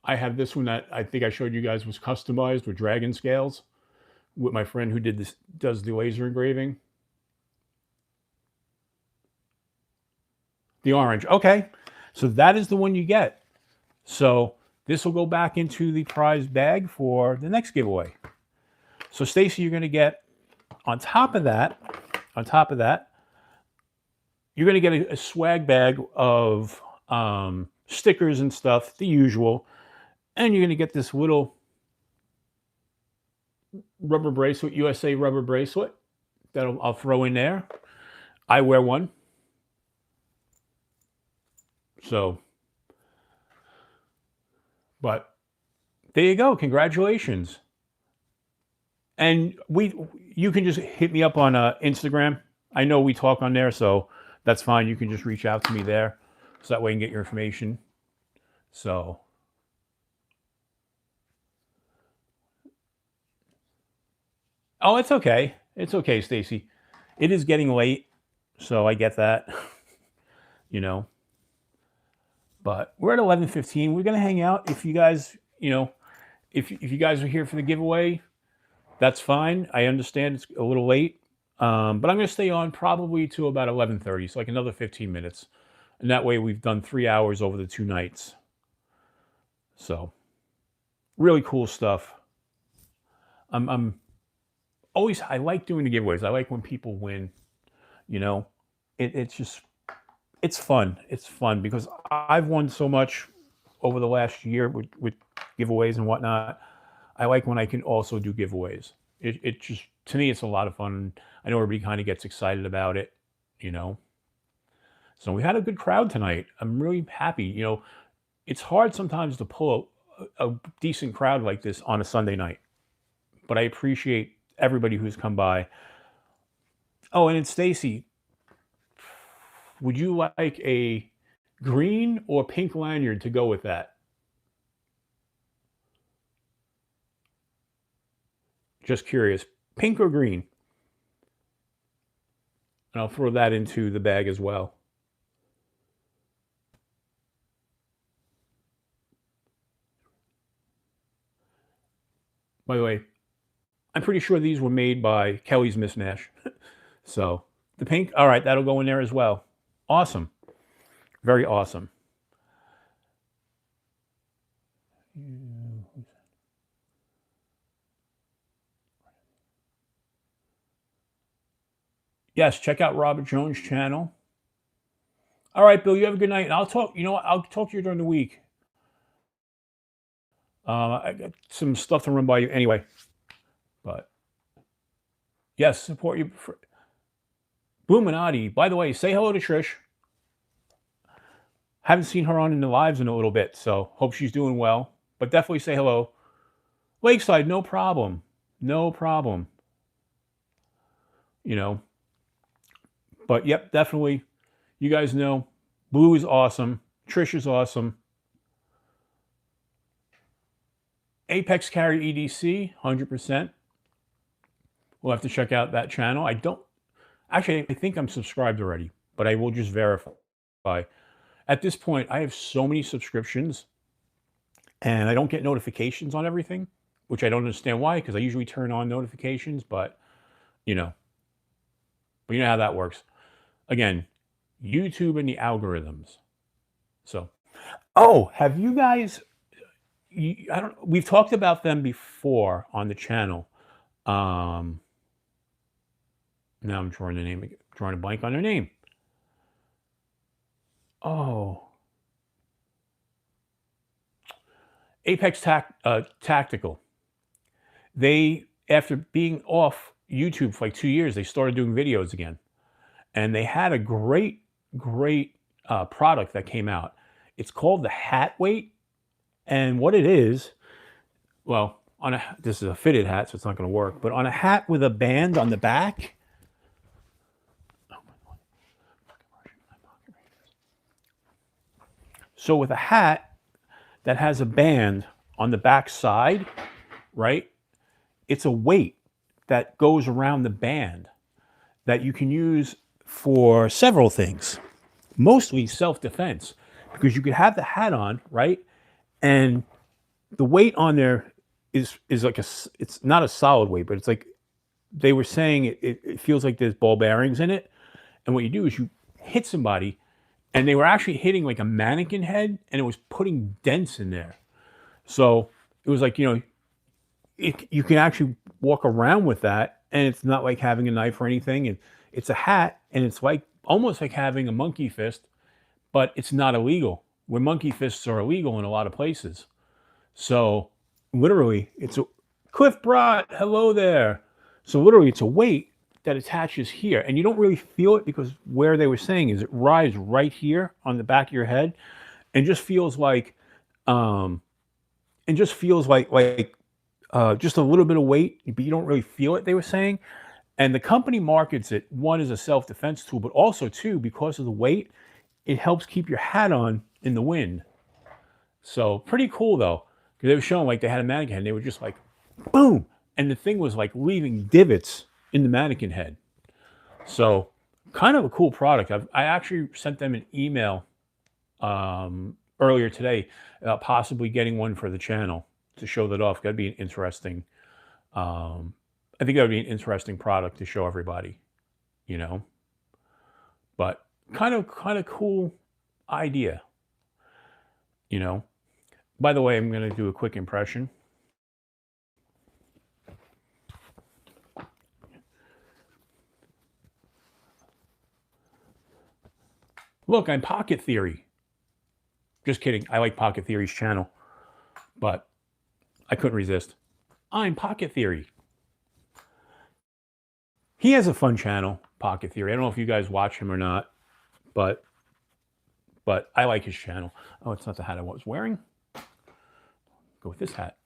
A: I have this one that I think I showed you guys was customized with dragon scales with my friend who does the laser engraving. The orange. Okay. So that is the one you get. So this will go back into the prize bag for the next giveaway. So Stacy, you're going to get on top of that, you're going to get a swag bag of stickers and stuff, the usual. And you're going to get this little rubber bracelet, USA rubber bracelet that I'll throw in there. I wear one. So, but there you go. Congratulations. And you can just hit me up on Instagram. I know we talk on there, so that's fine. You can just reach out to me there, so that way I can get your information. So, oh, it's okay. It's okay, Stacy. It is getting late, so I get that. You know, but we're at 11:15. We're gonna hang out. If you guys, if you guys are here for the giveaway, that's fine. I understand it's a little late, but I'm going to stay on probably to about 11:30, so like another 15 minutes, and that way we've done 3 hours over the 2 nights. So, really cool stuff. I'm always I like doing the giveaways. I like when people win. It's just it's fun. It's fun because I've won so much over the last year with giveaways and whatnot. I like when I can also do giveaways. It just, to me, it's a lot of fun. I know everybody kind of gets excited about it, So we had a good crowd tonight. I'm really happy. It's hard sometimes to pull a decent crowd like this on a Sunday night, but I appreciate everybody who's come by. Oh, and it's Stacy. Would you like a green or pink lanyard to go with that? Just curious, pink or green? And I'll throw that into the bag as well. By the way, I'm pretty sure these were made by Kelly's Miss Nash. So the pink, all right, that'll go in there as well. Awesome. Very awesome. Yes, check out Robert Jones' channel. All right, Bill, you have a good night. And I'll talk, I'll talk to you during the week. I got some stuff to run by you anyway. But yes, support you. Bluminati. By the way, say hello to Trish. Haven't seen her on in the lives in a little bit, so hope she's doing well. But definitely say hello. Lakeside, no problem. No problem. But yep, definitely. You guys know, Blue is awesome. Trish is awesome. Apex Carry EDC, 100%. We'll have to check out that channel. I think I'm subscribed already, but I will just verify. At this point, I have so many subscriptions, and I don't get notifications on everything, which I don't understand why, because I usually turn on notifications, but you know how that works. Again, YouTube and the algorithms. So, have you guys? We've talked about them before on the channel. Now I'm drawing a blank on their name. Apex Tactical. They, after being off YouTube for like 2 years, they started doing videos again, and they had a great product that came out. It's called the Hat Weight, and what it is, well, this is a fitted hat, so it's not going to work, but on a hat with a band on the back. So with a hat that has a band on the back side, right? It's a weight that goes around the band that you can use for several things, mostly self-defense, because you could have the hat on, right? And the weight on there is like it's not a solid weight, but it's like they were saying it feels like there's ball bearings in it. And what you do is you hit somebody and they were actually hitting like a mannequin head, and it was putting dents in there. So it was like, you can actually walk around with that, and it's not like having a knife or anything. And it's a hat, and it's like almost like having a monkey fist, but it's not illegal. Where monkey fists are illegal in a lot of places. So literally, it's a Cliff Brat. Hello there. So literally, it's a weight that attaches here, and you don't really feel it because where they were saying is it rides right here on the back of your head, and just feels like, um, just a little bit of weight, but you don't really feel it. They were saying, and the company markets it one as a self defense tool, but also two because of the weight, it helps keep your hat on in the wind. So pretty cool though, because they were showing like they had a mannequin head, and they were just like, boom, and the thing was like leaving divots in the mannequin head. So kind of a cool product. I actually sent them an email earlier today about possibly getting one for the channel to show that off. That'd be an interesting. I think that would be an interesting product to show everybody, you know. But kind of cool idea, you know. By the way, I'm going to do a quick impression. Look, I'm Pocket Theory. Just kidding. I like Pocket Theory's channel, but I couldn't resist. I'm Pocket Theory. He has a fun channel, Pocket Theory. I don't know if you guys watch him or not, but I like his channel. Oh, it's not the hat I was wearing. Go with this hat.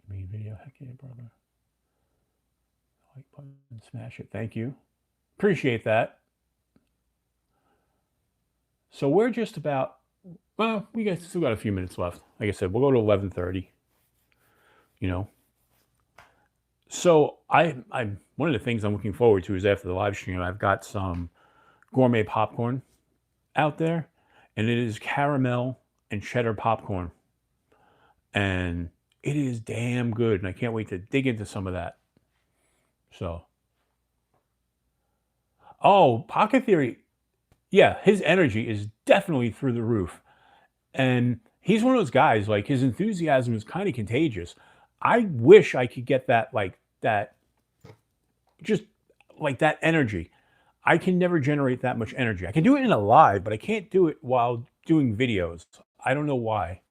A: Main video, heck yeah, brother. Like button, smash it. Thank you. Appreciate that. So we're just about, well, we still got a few minutes left. Like I said, we'll go to 11:30. You know. So I one of the things I'm looking forward to is after the live stream, I've got some gourmet popcorn out there, and it is caramel and cheddar popcorn, and it is damn good, and I can't wait to dig into some of that. So, oh, Pocket Theory, yeah, his energy is definitely through the roof, and he's one of those guys. Like his enthusiasm is kind of contagious. I wish I could get that, like that, just like that energy. I can never generate that much energy. I can do it in a live, but I can't do it while doing videos. I don't know why.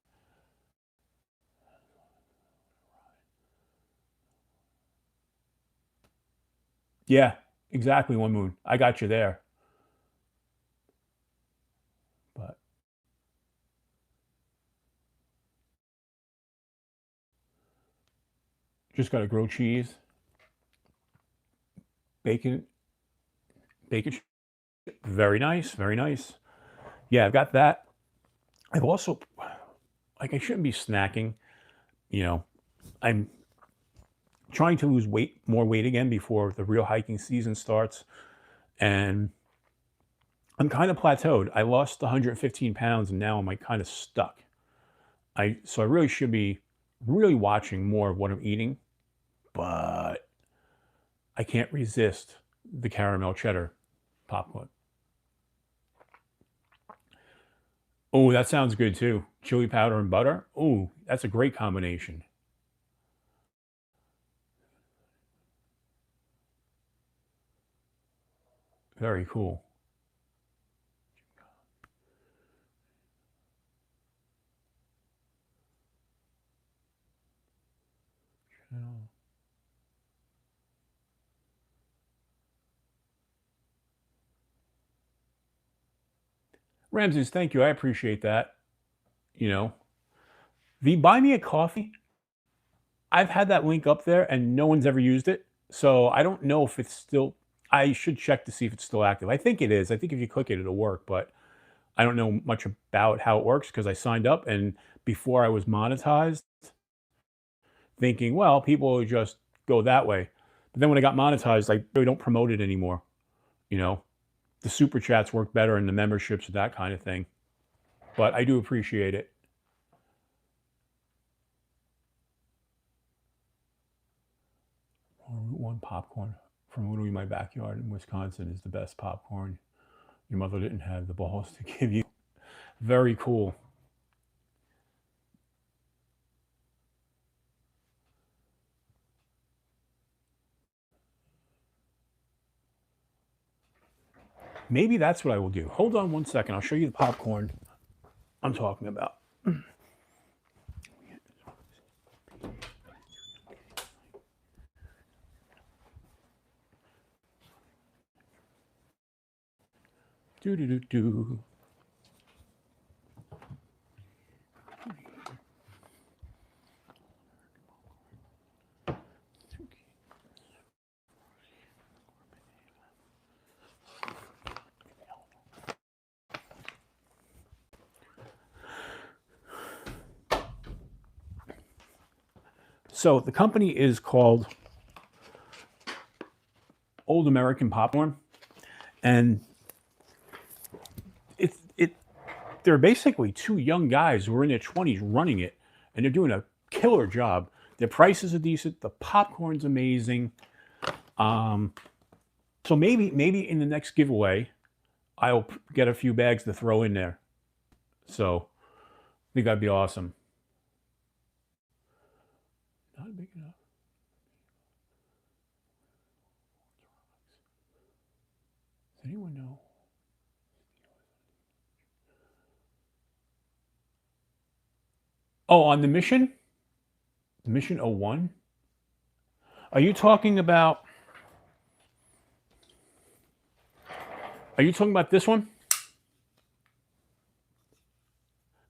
A: Yeah, exactly, One Moon. I got you there. But just got a grilled cheese, bacon, bacon. Very nice, very nice. Yeah, I've got that. I've also, like, I shouldn't be snacking. You know, I'm trying to lose more weight again before the real hiking season starts, and I'm kind of plateaued. I lost 115 pounds, and now I'm like kind of stuck. So I really should be really watching more of what I'm eating, but I can't resist the caramel cheddar popcorn. Oh, that sounds good too. Chili powder and butter. Oh, that's a great combination. Very cool. Ramses, thank you. I appreciate that. You know, the Buy Me a Coffee, I've had that link up there and no one's ever used it. So I don't know if it's still, I should check to see if it's still active. I think it is. I think if you click it, it'll work, but I don't know much about how it works because I signed up and before I was monetized, thinking, well, people will just go that way. But then when I got monetized, I really don't promote it anymore. You know, the super chats work better and the memberships and that kind of thing. But I do appreciate it. Route 1 popcorn from literally my backyard in Wisconsin is the best popcorn. Your mother didn't have the balls to give you. Very cool. Maybe that's what I will do. Hold on one second. I'll show you the popcorn I'm talking about. Do do do do. So the company is called Old American Popcorn, and they're basically two young guys who are in their 20s running it, and they're doing a killer job. Their prices are decent. The popcorn's amazing. So maybe in the next giveaway, I'll get a few bags to throw in there. So I think that'd be awesome. Not big enough. Does anyone know? Oh, on the Mission 01? Are you talking about this one?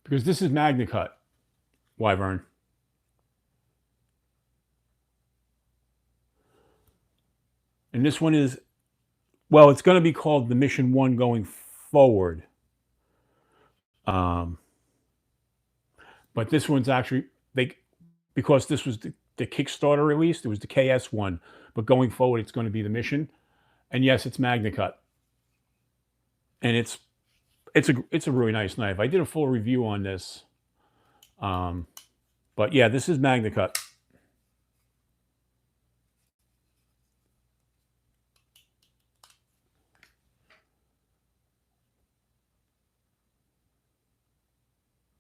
A: Because this is Magna Cut, Wyvern. And this one is, well, it's going to be called the Mission 1 going forward. But this one's actually, because this was the Kickstarter release, it was the KS1. But going forward, it's going to be the Mission. And yes, it's Magna Cut. And it's a really nice knife. I did a full review on this. But yeah, this is Magna Cut.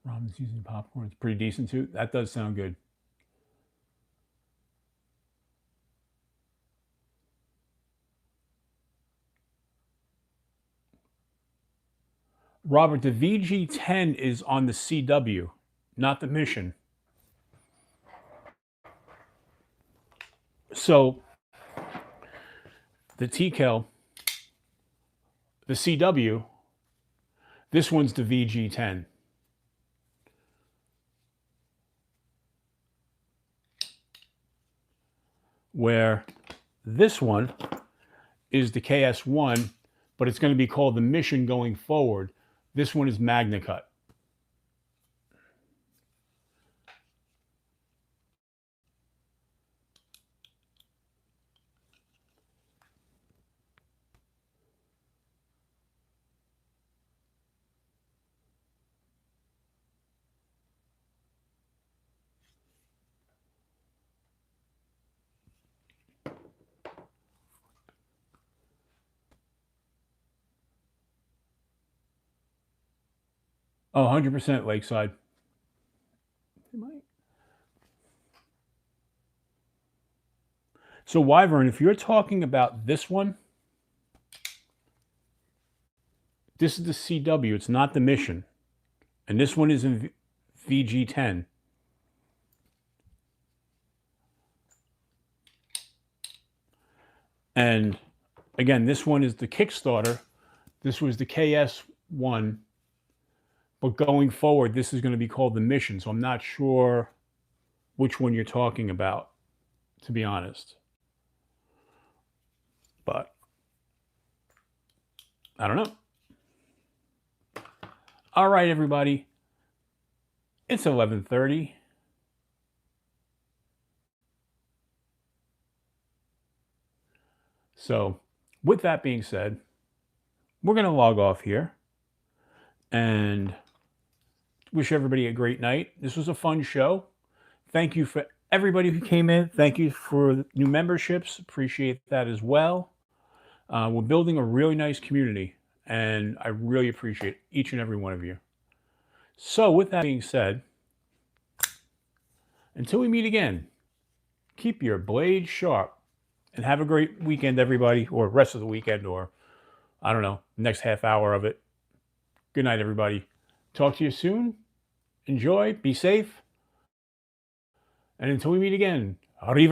A: Robin's using popcorn. It's pretty decent too. That does sound good. Robert, the VG10 is on the CW, not the Mission. So the TKL, the CW, this one's the VG10. Where this one is the KS1, but it's going to be called the Mission going forward. This one is Magna Cut. Oh, 100% Lakeside. So Wyvern, if you're talking about this one, this is the CW. It's not the Mission. And this one is in VG10. And again, this one is the Kickstarter. This was the KS1. But going forward, this is going to be called the Mission. So I'm not sure which one you're talking about, to be honest. But I don't know. All right, everybody. It's 11:30. So with that being said, we're going to log off here and wish everybody a great night. This was a fun show. Thank you for Everybody who came in, thank you for new memberships. Appreciate that as well. We're building a really nice community, and I really appreciate each and every one of you. So with that being said, until we meet again, keep your blade sharp and have a great weekend, everybody, or rest of the weekend, or I don't know, next half hour of it. Good night, everybody. Talk to you soon. Enjoy, be safe, and until we meet again, arrivederci.